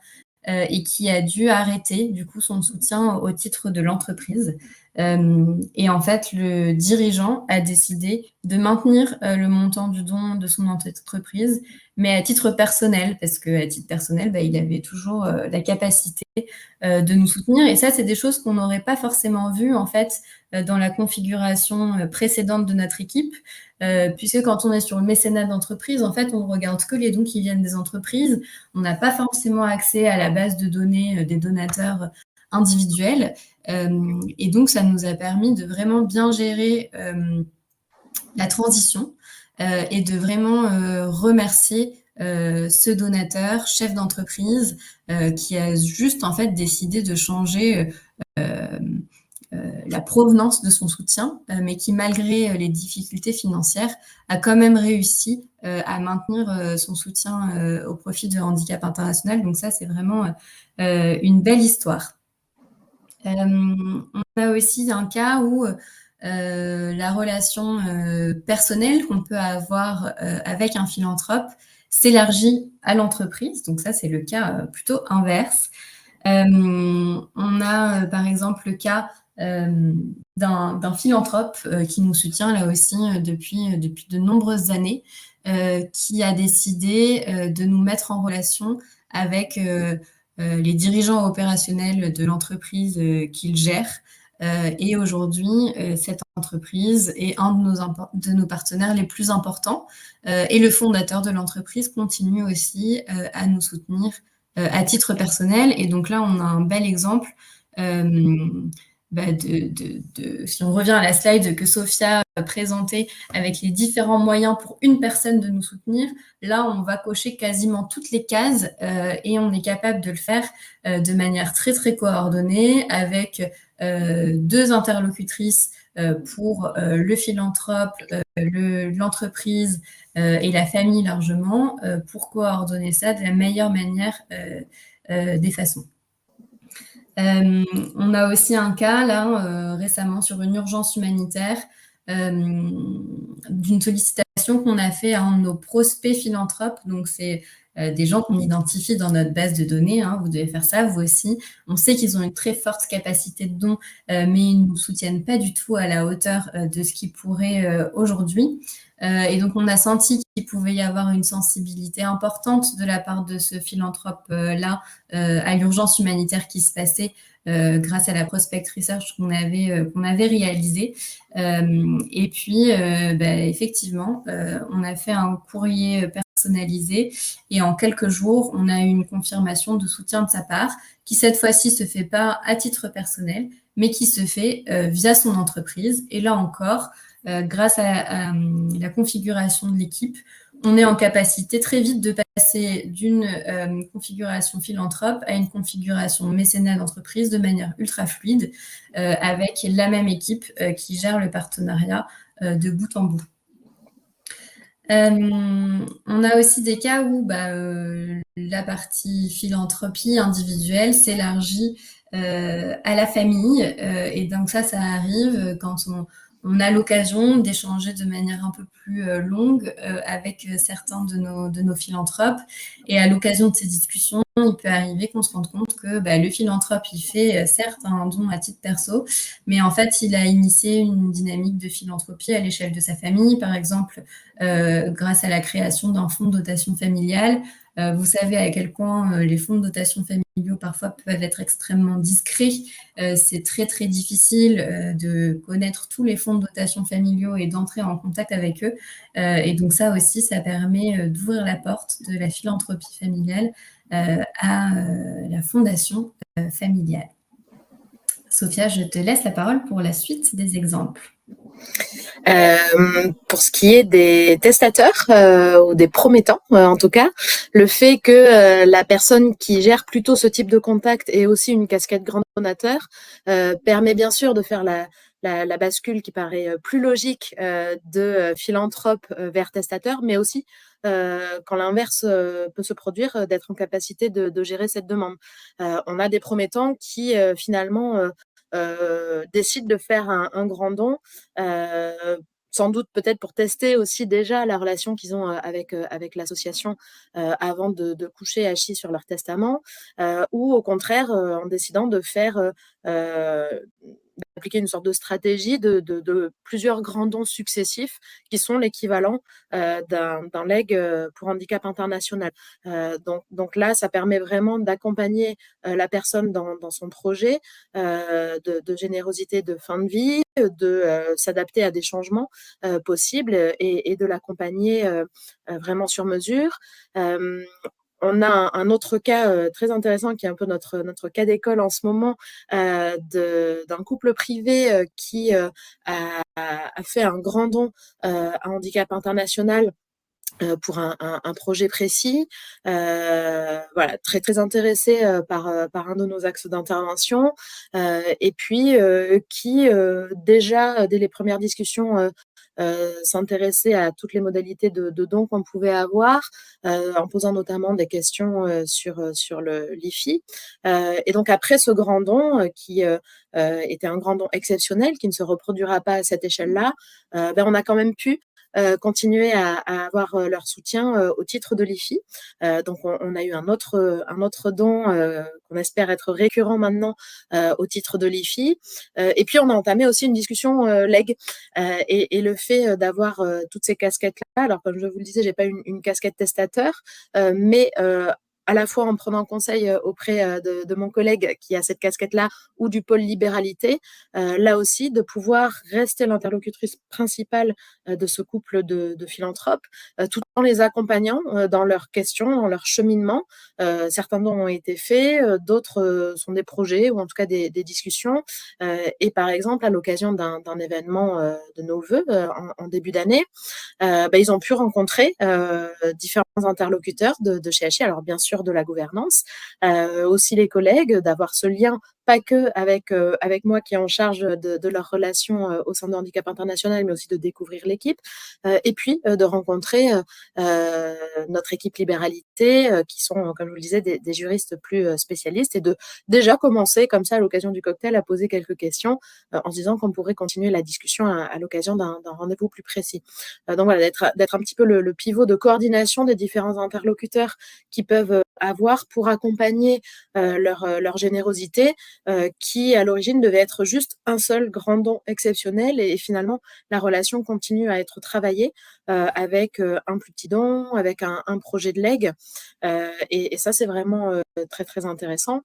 et qui a dû arrêter du coup son soutien au titre de l'entreprise. Et en fait, le dirigeant a décidé de maintenir le montant du don de son entreprise, mais à titre personnel, parce qu'à titre personnel, il avait toujours la capacité de nous soutenir. Et ça, c'est des choses qu'on n'aurait pas forcément vues, en fait, dans la configuration précédente de notre équipe, puisque quand on est sur le mécénat d'entreprise, en fait, on ne regarde que les dons qui viennent des entreprises. On n'a pas forcément accès à la base de données des donateurs individuels. Et donc, ça nous a permis de vraiment bien gérer la transition et de vraiment remercier ce donateur, chef d'entreprise, qui a juste en fait décidé de changer la provenance de son soutien, mais qui, malgré les difficultés financières, a quand même réussi à maintenir son soutien au profit de Handicap International. Donc ça, c'est vraiment une belle histoire. On a aussi un cas où la relation personnelle qu'on peut avoir avec un philanthrope s'élargit à l'entreprise. Donc ça, c'est le cas plutôt inverse. On a par exemple le cas d'un philanthrope qui nous soutient là aussi depuis de nombreuses années, qui a décidé de nous mettre en relation avec les dirigeants opérationnels de l'entreprise qu'ils gèrent. Et aujourd'hui, cette entreprise est un de nos partenaires les plus importants. Et le fondateur de l'entreprise continue aussi à nous soutenir à titre personnel. Et donc là, on a un bel exemple si on revient à la slide que Sophia présentait avec les différents moyens pour une personne de nous soutenir, là, on va cocher quasiment toutes les cases et on est capable de le faire de manière très, très coordonnée avec 2 interlocutrices pour le philanthrope, l'entreprise et la famille largement pour coordonner ça de la meilleure manière des façons. On a aussi un cas là récemment sur une urgence humanitaire d'une sollicitation qu'on a fait à un de nos prospects philanthropes. Donc c'est des gens qu'on identifie dans notre base de données, hein, vous devez faire ça vous aussi. On sait qu'ils ont une très forte capacité de don, mais ils ne nous soutiennent pas du tout à la hauteur de ce qu'ils pourraient aujourd'hui. Et donc on a senti qu'il pouvait y avoir une sensibilité importante de la part de ce philanthrope-là à l'urgence humanitaire qui se passait grâce à la prospect research qu'on avait réalisée. Et puis, effectivement, on a fait un courrier personnalisé et en quelques jours, on a eu une confirmation de soutien de sa part qui, cette fois-ci, se fait pas à titre personnel, mais qui se fait via son entreprise. Et là encore, grâce à la configuration de l'équipe, on est en capacité très vite de passer d'une configuration philanthrope à une configuration mécénat d'entreprise de manière ultra fluide avec la même équipe qui gère le partenariat de bout en bout. On a aussi des cas où la partie philanthropie individuelle s'élargit à la famille et donc ça arrive quand on a l'occasion d'échanger de manière un peu plus longue avec certains de nos philanthropes. Et à l'occasion de ces discussions, il peut arriver qu'on se rende compte que le philanthrope, il fait certes un don à titre perso, mais en fait, il a initié une dynamique de philanthropie à l'échelle de sa famille, par exemple, grâce à la création d'un fonds de dotation familiale. Vous savez à quel point les fonds de dotation familiaux parfois peuvent être extrêmement discrets. C'est très, très difficile de connaître tous les fonds de dotation familiaux et d'entrer en contact avec eux. Et donc ça aussi, ça permet d'ouvrir la porte de la philanthropie familiale à la fondation familiale. Sophia, je te laisse la parole pour la suite des exemples. Pour ce qui est des testateurs ou des promettants, en tout cas, le fait que la personne qui gère plutôt ce type de contact ait aussi une casquette grand donateur permet bien sûr de faire la bascule qui paraît plus logique de philanthrope vers testateur, mais aussi quand l'inverse peut se produire, d'être en capacité de gérer cette demande. On a des promettants qui finalement décident de faire un grand don, sans doute peut-être pour tester aussi déjà la relation qu'ils ont avec l'association avant de coucher assis sur leur testament, ou au contraire en décidant de faire d'appliquer une sorte de stratégie de plusieurs grands dons successifs qui sont l'équivalent d'un leg pour handicap international. Donc là, ça permet vraiment d'accompagner la personne dans son projet de générosité de fin de vie, de s'adapter à des changements possibles et de l'accompagner vraiment sur mesure. On a un autre cas très intéressant qui est un peu notre cas d'école en ce moment d'un couple privé qui a fait un grand don à Handicap International pour un projet précis, voilà, très très intéressé par un de nos axes d'intervention, et puis qui déjà dès les premières discussions s'intéresser à toutes les modalités de dons qu'on pouvait avoir, en posant notamment des questions sur l'IFI. Et donc après ce grand don qui était un grand don exceptionnel, qui ne se reproduira pas à cette échelle-là, on a quand même pu continuer à avoir leur soutien au titre de l'IFI. Donc on a eu un autre don qu'on espère être récurrent maintenant au titre de l'IFI. Et puis on a entamé aussi une discussion leg et le fait d'avoir toutes ces casquettes-là. Alors comme je vous le disais, j'ai pas une casquette testateur, mais à la fois en prenant conseil auprès de mon collègue qui a cette casquette-là ou du pôle libéralité, là aussi de pouvoir rester l'interlocutrice principale de ce couple de philanthropes, tout en les accompagnant dans leurs questions, dans leur cheminement. Certains dons ont été faits, d'autres sont des projets ou en tout cas des discussions. Et par exemple, à l'occasion d'un événement de nos vœux en début d'année, ils ont pu rencontrer différents interlocuteurs de chez HI, alors bien sûr de la gouvernance, aussi les collègues, d'avoir ce lien pas que avec moi qui est en charge de leurs relations au sein de Handicap International, mais aussi de découvrir l'équipe, et puis de rencontrer notre équipe libéralité, qui sont, comme je vous le disais, des juristes plus spécialistes, et de déjà commencer comme ça à l'occasion du cocktail à poser quelques questions en se disant qu'on pourrait continuer la discussion à l'occasion d'un rendez-vous plus précis. Donc voilà, d'être un petit peu le pivot de coordination des différents interlocuteurs qui peuvent avoir pour accompagner leur générosité, qui à l'origine devait être juste un seul grand don exceptionnel, et finalement la relation continue à être travaillée avec un plus petit don, avec un projet de legs, et ça c'est vraiment très très intéressant,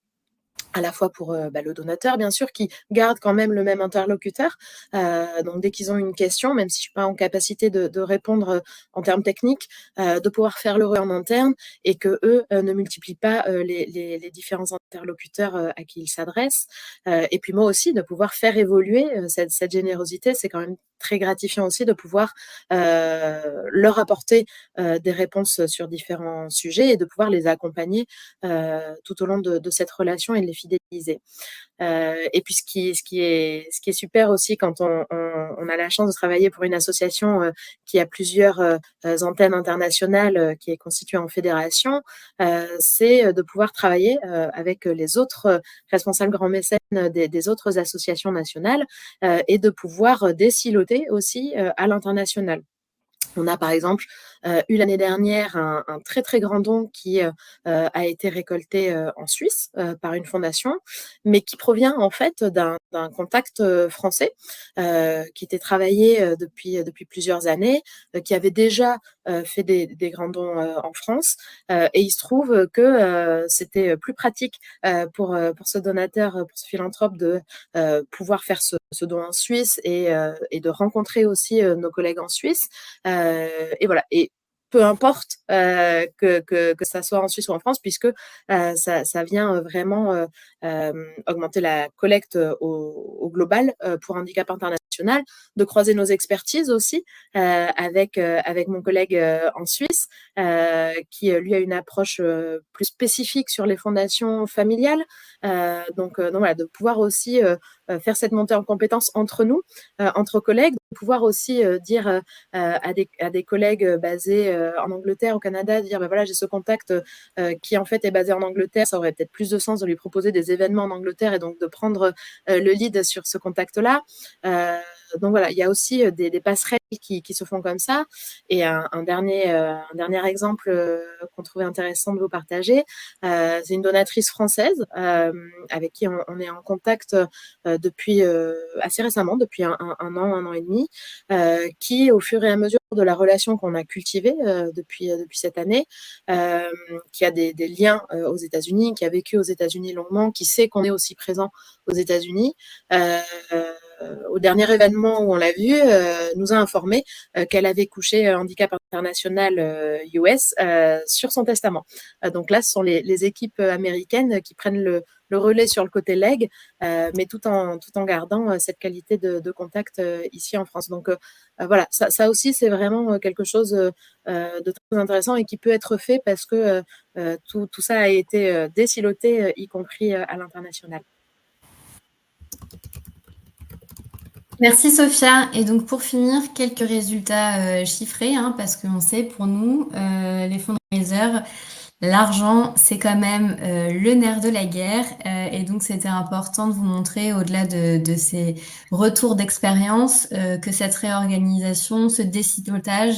à la fois pour le donateur, bien sûr, qui garde quand même le même interlocuteur. Donc, dès qu'ils ont une question, même si je ne suis pas en capacité de répondre en termes techniques, de pouvoir faire le relais en interne, et que eux ne multiplient pas les différents interlocuteurs à qui ils s'adressent. Et puis moi aussi, de pouvoir faire évoluer cette générosité, c'est quand même très gratifiant aussi de pouvoir leur apporter des réponses sur différents sujets et de pouvoir les accompagner tout au long de cette relation et de les fidéliser. Et puis ce qui est super aussi quand on a la chance de travailler pour une association qui a plusieurs antennes internationales, qui est constituée en fédération, c'est de pouvoir travailler avec les autres responsables grands mécènes des autres associations nationales, et de pouvoir désiloter aussi à l'international. On a par exemple eu l'année dernière un très très grand don qui a été récolté en Suisse par une fondation, mais qui provient en fait d'un contact français qui était travaillé depuis plusieurs années, qui avait déjà fait des grands dons en France, et il se trouve que c'était plus pratique pour ce donateur, pour ce philanthrope, de pouvoir faire ce don en Suisse et de rencontrer aussi nos collègues en Suisse. Et voilà. Et peu importe que ça soit en Suisse ou en France, puisque ça vient vraiment augmenter la collecte au global pour Handicap International, de croiser nos expertises aussi avec mon collègue en Suisse, qui lui a une approche plus spécifique sur les fondations familiales. Donc voilà, de pouvoir aussi faire cette montée en compétences entre nous, entre collègues, de pouvoir aussi dire à des collègues basés en Angleterre, au Canada, de dire voilà, j'ai ce contact qui en fait est basé en Angleterre, ça aurait peut-être plus de sens de lui proposer des événements en Angleterre et donc de prendre le lead sur ce contact-là. Donc voilà, il y a aussi des passerelles qui se font comme ça. Et un dernier exemple qu'on trouvait intéressant de vous partager, c'est une donatrice française avec qui on est en contact depuis assez récemment, depuis un an et demi, qui, au fur et à mesure de la relation qu'on a cultivée depuis cette année, qui a des liens aux États-Unis, qui a vécu aux États-Unis longuement, qui sait qu'on est aussi présent aux États-Unis, au dernier événement où on l'a vue, nous a informé qu'elle avait couché Handicap International US sur son testament. Donc là, ce sont les équipes américaines qui prennent le relais sur le côté leg, mais tout en gardant cette qualité de contact ici en France. Donc voilà, ça aussi, c'est vraiment quelque chose de très intéressant et qui peut être fait parce que tout ça a été désiloté, y compris à l'international. Merci Sophia. Et donc pour finir, quelques résultats chiffrés, parce qu'on sait pour nous, les fundraisers, l'argent, c'est quand même le nerf de la guerre, et donc c'était important de vous montrer, au-delà de ces retours d'expérience, que cette réorganisation, ce décilotage,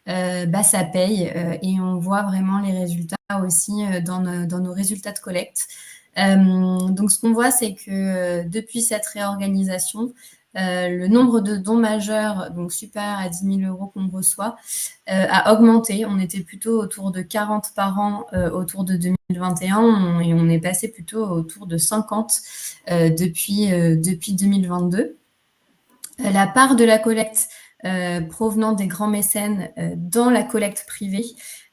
ça paye, et on voit vraiment les résultats aussi dans nos résultats de collecte. Donc ce qu'on voit, c'est que depuis cette réorganisation, le nombre de dons majeurs, donc supérieurs à 10 000 € qu'on reçoit, a augmenté. On était plutôt autour de 40 par an autour de 2021 et on est passé plutôt autour de 50 depuis 2022. La part de la collecte provenant des grands mécènes dans la collecte privée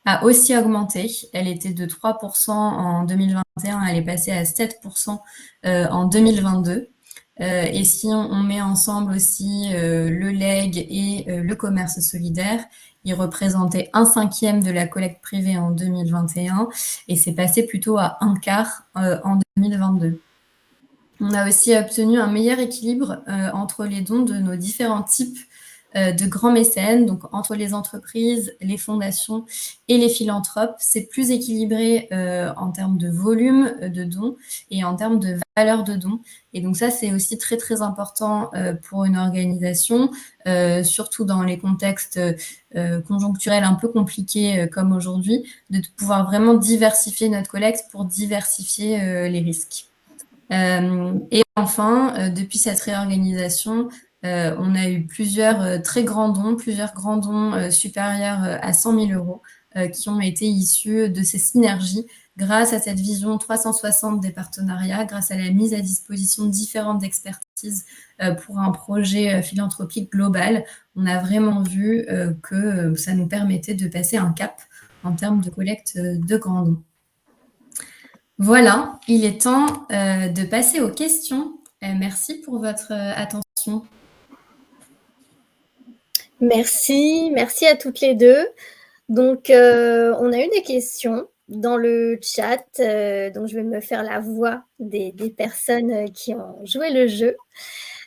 a aussi augmenté. Elle était de 3% en 2021, elle est passée à 7% en 2022. Et si on met ensemble aussi le leg et le commerce solidaire, il représentait 1/5 de la collecte privée en 2021 et c'est passé plutôt à 1/4 en 2022. On a aussi obtenu un meilleur équilibre entre les dons de nos différents types de grands mécènes, donc entre les entreprises, les fondations et les philanthropes. C'est plus équilibré en termes de volume de dons et en termes de valeur de dons. Et donc ça, c'est aussi très, très important pour une organisation, surtout dans les contextes conjoncturels un peu compliqués comme aujourd'hui, de pouvoir vraiment diversifier notre collecte pour diversifier les risques. Et enfin, depuis cette réorganisation, on a eu plusieurs très grands dons, plusieurs grands dons supérieurs à 100 000 € qui ont été issus de ces synergies grâce à cette vision 360 des partenariats, grâce à la mise à disposition de différentes expertises pour un projet philanthropique global. On a vraiment vu que ça nous permettait de passer un cap en termes de collecte de grands dons. Voilà, il est temps de passer aux questions. Merci pour votre attention. Merci à toutes les deux. Donc, on a eu des questions dans le chat, donc je vais me faire la voix des personnes qui ont joué le jeu.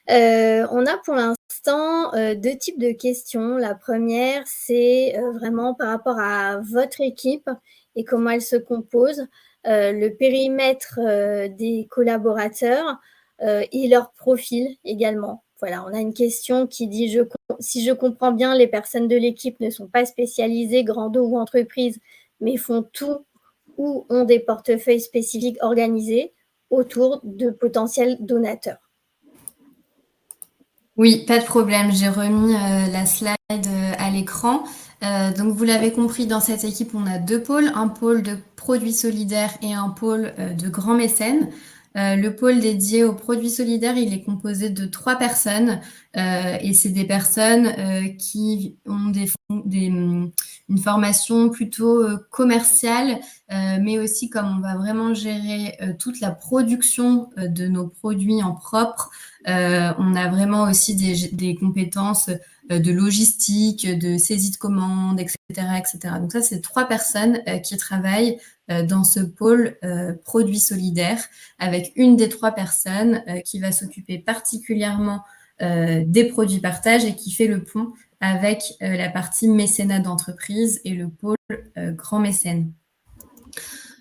On a pour l'instant 2 types de questions. La première, c'est vraiment par rapport à votre équipe et comment elle se compose, le périmètre des collaborateurs et leur profil également. Voilà, on a une question qui dit si je comprends bien, les personnes de l'équipe ne sont pas spécialisées, grando ou entreprises, mais font tout ou ont des portefeuilles spécifiques organisés autour de potentiels donateurs. Oui, pas de problème. J'ai remis la slide à l'écran. Donc, vous l'avez compris, dans cette équipe, on a 2 pôles, un pôle de produits solidaires et un pôle de grands mécènes. Le pôle dédié aux produits solidaires, il est composé de 3 personnes et c'est des personnes qui ont une formation plutôt commerciale, mais aussi comme on va vraiment gérer toute la production de nos produits en propre, on a vraiment aussi des compétences de logistique, de saisie de commandes, etc., etc. Donc ça, c'est 3 personnes qui travaillent dans ce pôle produits solidaires, avec une des 3 personnes qui va s'occuper particulièrement des produits partage et qui fait le pont avec la partie mécénat d'entreprise et le pôle grand mécène.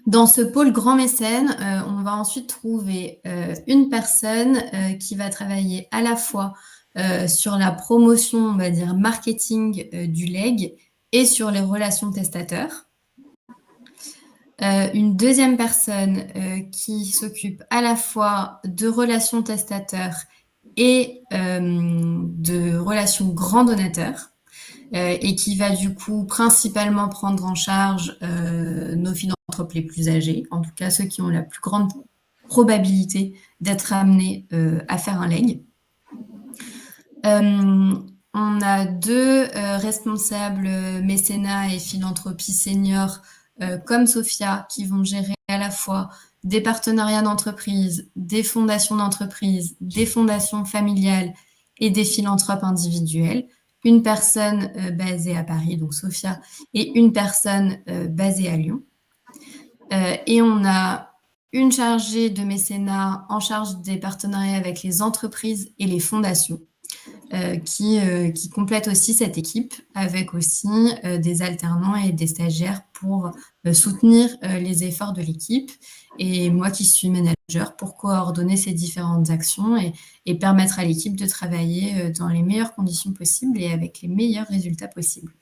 Dans ce pôle grand mécène, on va ensuite trouver une personne qui va travailler à la fois sur la promotion, on va dire marketing du leg et sur les relations testateurs. Une deuxième personne qui s'occupe à la fois de relations testateurs et de relations grands donateurs et qui va du coup principalement prendre en charge nos philanthropes les plus âgés, en tout cas ceux qui ont la plus grande probabilité d'être amenés à faire un leg. On a 2 responsables mécénat et philanthropie seniors comme Sophia, qui vont gérer à la fois des partenariats d'entreprise, des fondations d'entreprise, des fondations familiales et des philanthropes individuels. Une personne basée à Paris, donc Sophia, et une personne basée à Lyon. Et on a une chargée de mécénat en charge des partenariats avec les entreprises et les fondations. Qui complète aussi cette équipe avec aussi des alternants et des stagiaires pour soutenir les efforts de l'équipe et moi qui suis manager pour coordonner ces différentes actions et permettre à l'équipe de travailler dans les meilleures conditions possibles et avec les meilleurs résultats possibles.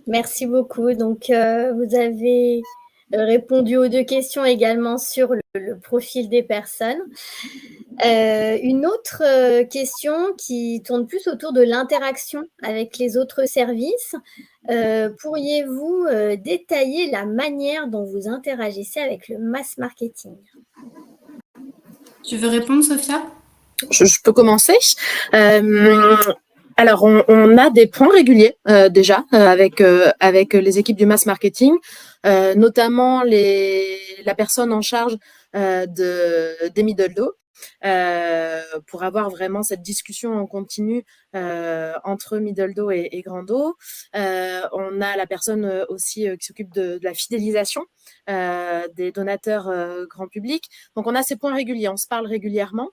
Merci beaucoup. Donc, vous avez répondu aux 2 questions également sur le profil des personnes. Une autre question qui tourne plus autour de l'interaction avec les autres services. Pourriez-vous détailler la manière dont vous interagissez avec le mass marketing? Tu veux répondre, Sophia? Je peux commencer. Alors, on a des points réguliers déjà avec les équipes du mass marketing, notamment la personne en charge des middle do, pour avoir vraiment cette discussion en continu entre middle do et grand do. On a la personne aussi qui s'occupe de la fidélisation des donateurs grand public. Donc, on a ces points réguliers, on se parle régulièrement.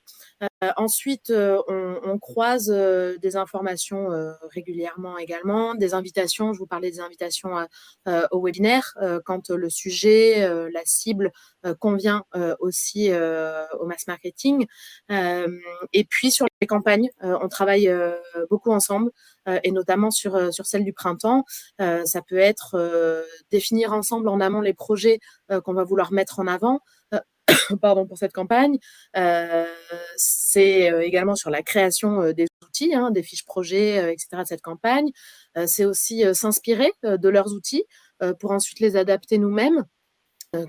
Ensuite, on croise des informations régulièrement également, des invitations. Je vous parlais des invitations au webinaire quand le sujet, la cible convient aussi au mass marketing. Et puis sur les campagnes, on travaille beaucoup ensemble et notamment sur celle du printemps. Ça peut être définir ensemble en amont les projets qu'on va vouloir mettre en avant. Pardon pour cette campagne. C'est également sur la création des outils, des fiches projets, etc. de cette campagne. C'est aussi s'inspirer de leurs outils pour ensuite les adapter nous-mêmes.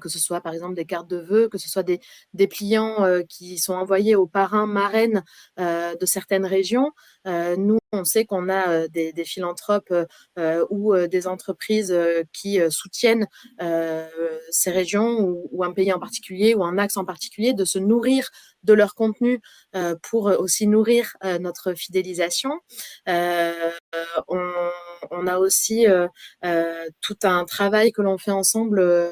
Que ce soit par exemple des cartes de vœux, que ce soit des dépliants qui sont envoyés aux parrains, marraines de certaines régions. Nous, on sait qu'on a des philanthropes ou des entreprises qui soutiennent ces régions ou un pays en particulier ou un axe en particulier, de se nourrir de leur contenu pour aussi nourrir notre fidélisation. On a aussi tout un travail que l'on fait ensemble.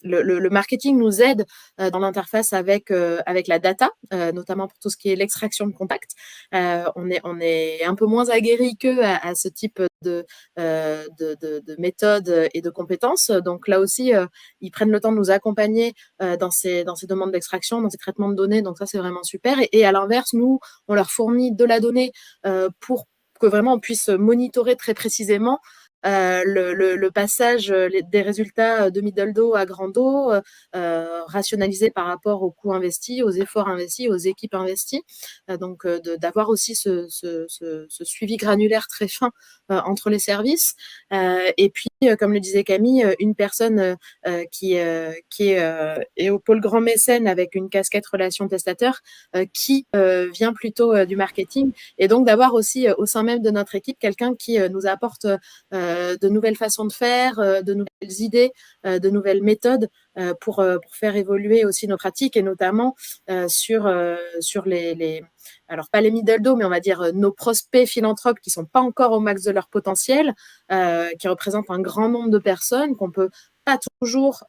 Le marketing nous aide dans l'interface avec la data, notamment pour tout ce qui est l'extraction de contacts. On est un peu moins aguerri qu'eux à ce type de méthodes et de compétences. Donc là aussi, ils prennent le temps de nous accompagner dans ces demandes d'extraction, dans ces traitements de données. Donc ça, c'est vraiment super. Et à l'inverse, nous, on leur fournit de la donnée pour que vraiment on puisse monitorer très précisément le passage des résultats de middle do à grand do, rationalisé par rapport aux coûts investis, aux efforts investis, aux équipes investies. Donc d'avoir aussi ce suivi granulaire très fin entre les services. Et puis, comme le disait Camille, une personne qui est au pôle grand mécène avec une casquette relation testateur qui vient plutôt du marketing, et donc d'avoir aussi au sein même de notre équipe quelqu'un qui nous apporte de nouvelles façons de faire, de nouvelles idées, de nouvelles méthodes pour faire évoluer aussi nos pratiques, et notamment sur les alors pas les middle do, mais on va dire nos prospects philanthropes qui sont pas encore au max de leur potentiel, qui représentent un grand nombre de personnes qu'on peut pas toujours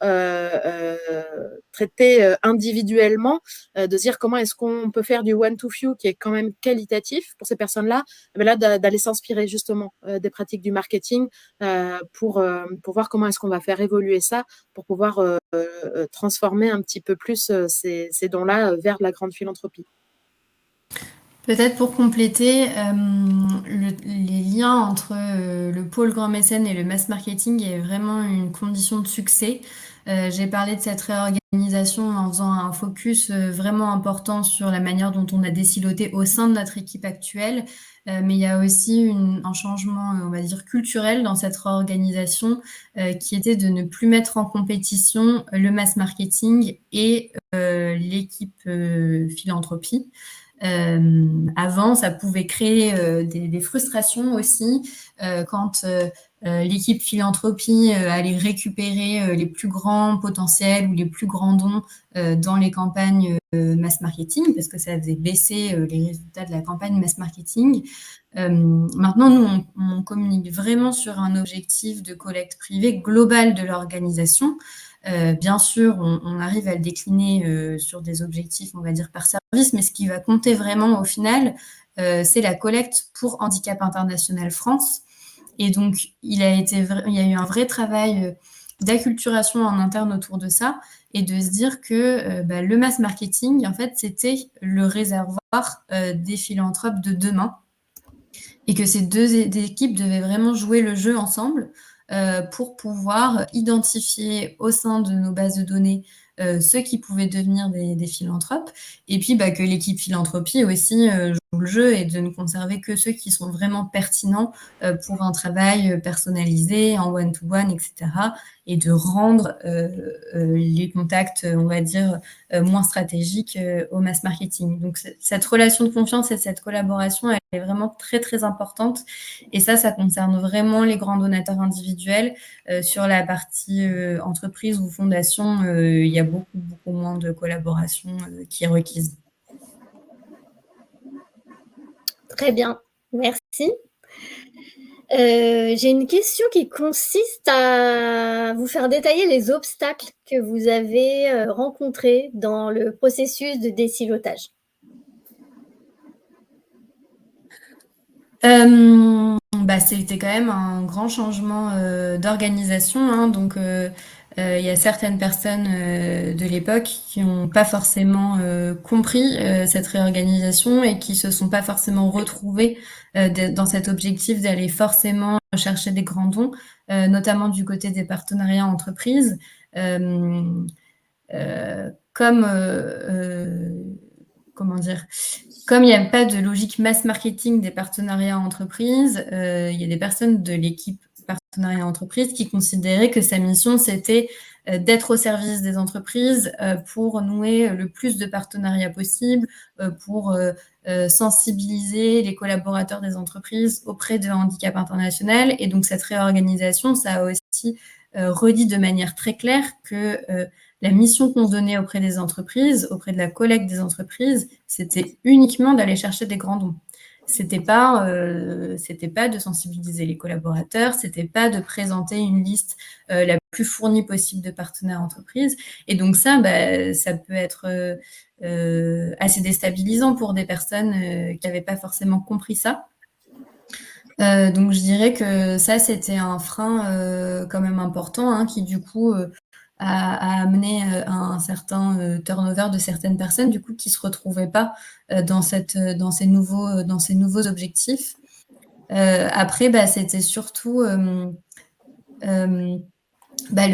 traiter individuellement, de dire comment est-ce qu'on peut faire du one to few qui est quand même qualitatif pour ces personnes-là, mais là d'aller s'inspirer justement des pratiques du marketing pour voir comment est-ce qu'on va faire évoluer ça pour pouvoir transformer un petit peu plus ces dons-là vers de la grande philanthropie. Peut-être pour compléter, les liens entre le pôle grand mécène et le mass marketing est vraiment une condition de succès. J'ai parlé de cette réorganisation en faisant un focus vraiment important sur la manière dont on a désiloté au sein de notre équipe actuelle, mais il y a aussi un changement, on va dire, culturel dans cette réorganisation qui était de ne plus mettre en compétition le mass marketing et l'équipe philanthropie. Avant, ça pouvait créer des frustrations aussi quand l'équipe philanthropie allait récupérer les plus grands potentiels ou les plus grands dons dans les campagnes mass marketing, parce que ça faisait baisser les résultats de la campagne mass marketing. Maintenant, nous, on communique vraiment sur un objectif de collecte privée globale de l'organisation. Bien sûr, on arrive à le décliner sur des objectifs, on va dire, par service, mais ce qui va compter vraiment au final, c'est la collecte pour Handicap International France. Et donc, il y a eu un vrai travail d'acculturation en interne autour de ça, et de se dire que le mass marketing, en fait, c'était le réservoir des philanthropes de demain, et que ces deux équipes devaient vraiment jouer le jeu ensemble pour pouvoir identifier au sein de nos bases de données ceux qui pouvaient devenir des philanthropes, et puis que l'équipe philanthropie aussi joue le jeu et de ne conserver que ceux qui sont vraiment pertinents pour un travail personnalisé, en one-to-one, etc., et de rendre les contacts, on va dire, moins stratégiques au mass marketing. Donc cette relation de confiance et cette collaboration, elle est vraiment très, très importante. Et ça concerne vraiment les grands donateurs individuels. Sur la partie entreprise ou fondation, il y a beaucoup, beaucoup moins de collaboration qui est requise. Très bien, merci. J'ai une question qui consiste à vous faire détailler les obstacles que vous avez rencontrés dans le processus de désilotage. C'était quand même un grand changement d'organisation, hein, donc il y a certaines personnes de l'époque qui n'ont pas forcément compris cette réorganisation et qui se sont pas forcément retrouvées dans cet objectif d'aller forcément chercher des grands dons, notamment du côté des partenariats entreprises. Comment dire, comme il n'y a pas de logique mass marketing des partenariats entreprises, il y a des personnes de l'équipe partenariat entreprise qui considéraient que sa mission, c'était d'être au service des entreprises pour nouer le plus de partenariats possible, pour sensibiliser les collaborateurs des entreprises auprès de Handicap International. Et donc, cette réorganisation, ça a aussi redit de manière très claire que la mission qu'on se donnait auprès des entreprises, auprès de la collecte des entreprises, c'était uniquement d'aller chercher des grands dons. C'était pas de sensibiliser les collaborateurs, c'était pas de présenter une liste la plus fournie possible de partenaires entreprises. Et donc ça peut être assez déstabilisant pour des personnes qui n'avaient pas forcément compris ça. Donc je dirais que ça, c'était un frein quand même important, hein, qui du coup a amené à un certain turnover de certaines personnes, du coup, qui se retrouvaient pas dans ces nouveaux objectifs. Après, c'était surtout le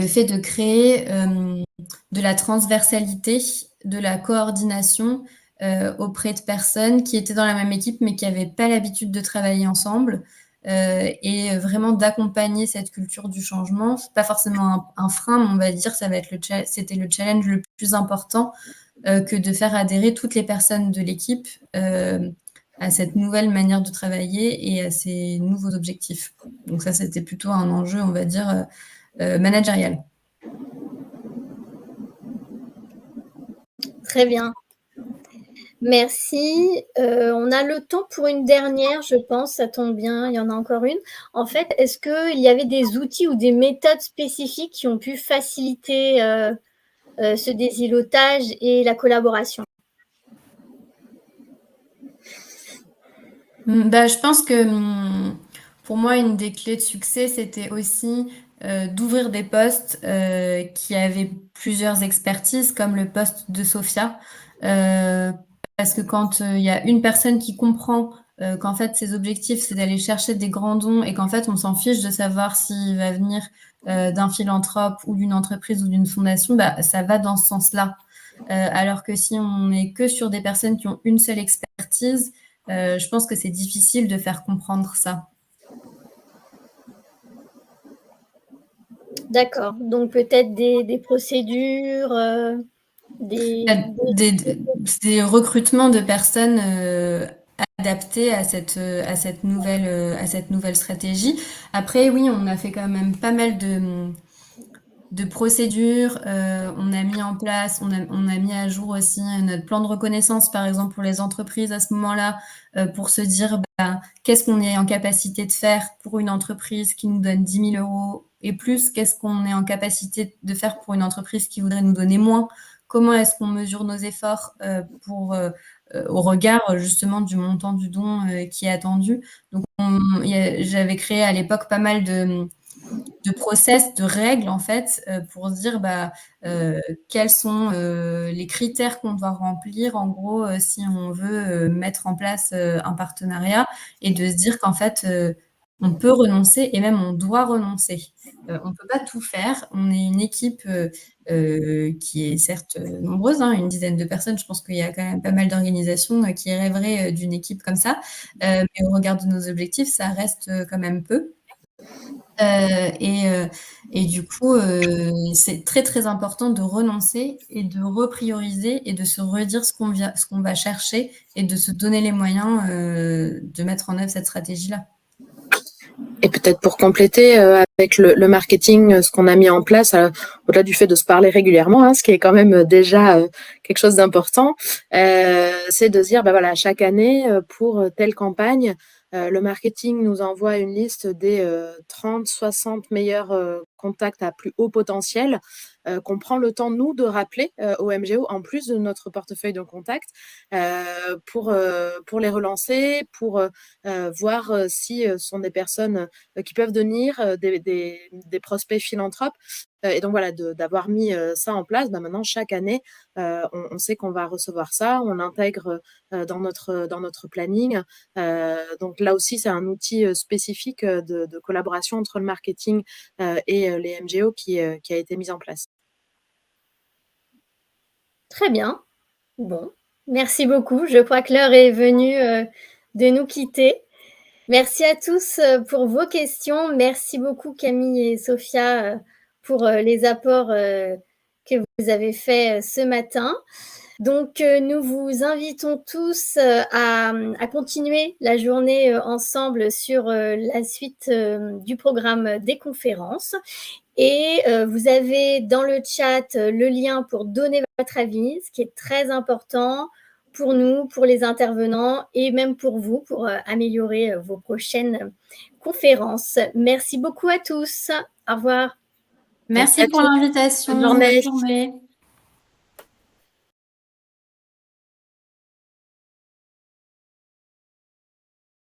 fait de créer de la transversalité, de la coordination auprès de personnes qui étaient dans la même équipe mais qui n'avaient pas l'habitude de travailler ensemble, et vraiment d'accompagner cette culture du changement. C'est pas forcément un frein, mais on va dire c'était le challenge le plus important, que de faire adhérer toutes les personnes de l'équipe à cette nouvelle manière de travailler et à ces nouveaux objectifs. Donc ça, c'était plutôt un enjeu, on va dire, managérial. Très bien. Merci. On a le temps pour une dernière, je pense. Ça tombe bien, il y en a encore une. En fait, est-ce qu'il y avait des outils ou des méthodes spécifiques qui ont pu faciliter ce désilotage et la collaboration? Je pense que pour moi, une des clés de succès, c'était aussi d'ouvrir des postes qui avaient plusieurs expertises, comme le poste de Sophia. Parce que quand il y a une personne qui comprend qu'en fait, ses objectifs, c'est d'aller chercher des grands dons et qu'en fait, on s'en fiche de savoir s'il va venir d'un philanthrope ou d'une entreprise ou d'une fondation, ça va dans ce sens-là. Alors que si on n'est que sur des personnes qui ont une seule expertise, je pense que c'est difficile de faire comprendre ça. D'accord. Donc peut-être des procédures, des recrutements de personnes adaptées à cette nouvelle stratégie. Après, oui, on a fait quand même pas mal de procédures. On a mis en place, on a mis à jour aussi notre plan de reconnaissance, par exemple, pour les entreprises à ce moment-là, pour se dire qu'est-ce qu'on est en capacité de faire pour une entreprise qui nous donne 10 000 € et plus, qu'est-ce qu'on est en capacité de faire pour une entreprise qui voudrait nous donner moins, comment est-ce qu'on mesure nos efforts au regard justement du montant du don qui est attendu. Donc j'avais créé à l'époque pas mal de process, de règles en fait, pour se dire quels sont les critères qu'on doit remplir en gros si on veut mettre en place un partenariat, et de se dire qu'en fait on peut renoncer et même on doit renoncer. On ne peut pas tout faire. On est une équipe qui est certes nombreuse, hein, une dizaine de personnes. Je pense qu'il y a quand même pas mal d'organisations qui rêveraient d'une équipe comme ça. Mais au regard de nos objectifs, ça reste quand même peu. Et du coup, c'est très, très important de renoncer et de reprioriser et de se redire ce qu'on va chercher et de se donner les moyens de mettre en œuvre cette stratégie-là. Et peut-être pour compléter avec le marketing, ce qu'on a mis en place, au-delà du fait de se parler régulièrement, hein, ce qui est quand même déjà quelque chose d'important, c'est de se dire, voilà, chaque année, pour telle campagne, le marketing nous envoie une liste des 30, 60 meilleurs contacts à plus haut potentiel qu'on prend le temps, nous, de rappeler au MGO, en plus de notre portefeuille de contacts, pour les relancer, pour voir si ce sont des personnes qui peuvent devenir des prospects philanthropes. Et donc voilà, d'avoir mis ça en place, maintenant chaque année, on sait qu'on va recevoir ça, on l'intègre dans notre planning. Donc là aussi, c'est un outil spécifique de collaboration entre le marketing et les MGO qui a été mis en place. Très bien. Bon, merci beaucoup. Je crois que l'heure est venue de nous quitter. Merci à tous pour vos questions. Merci beaucoup Camille et Sophia pour les apports que vous avez faits ce matin. Donc, nous vous invitons tous à continuer la journée ensemble sur la suite du programme des conférences. Et vous avez dans le chat le lien pour donner votre avis, ce qui est très important pour nous, pour les intervenants et même pour vous, pour améliorer vos prochaines conférences. Merci beaucoup à tous. Au revoir. Merci pour l'invitation. Bonne journée. Bonne journée.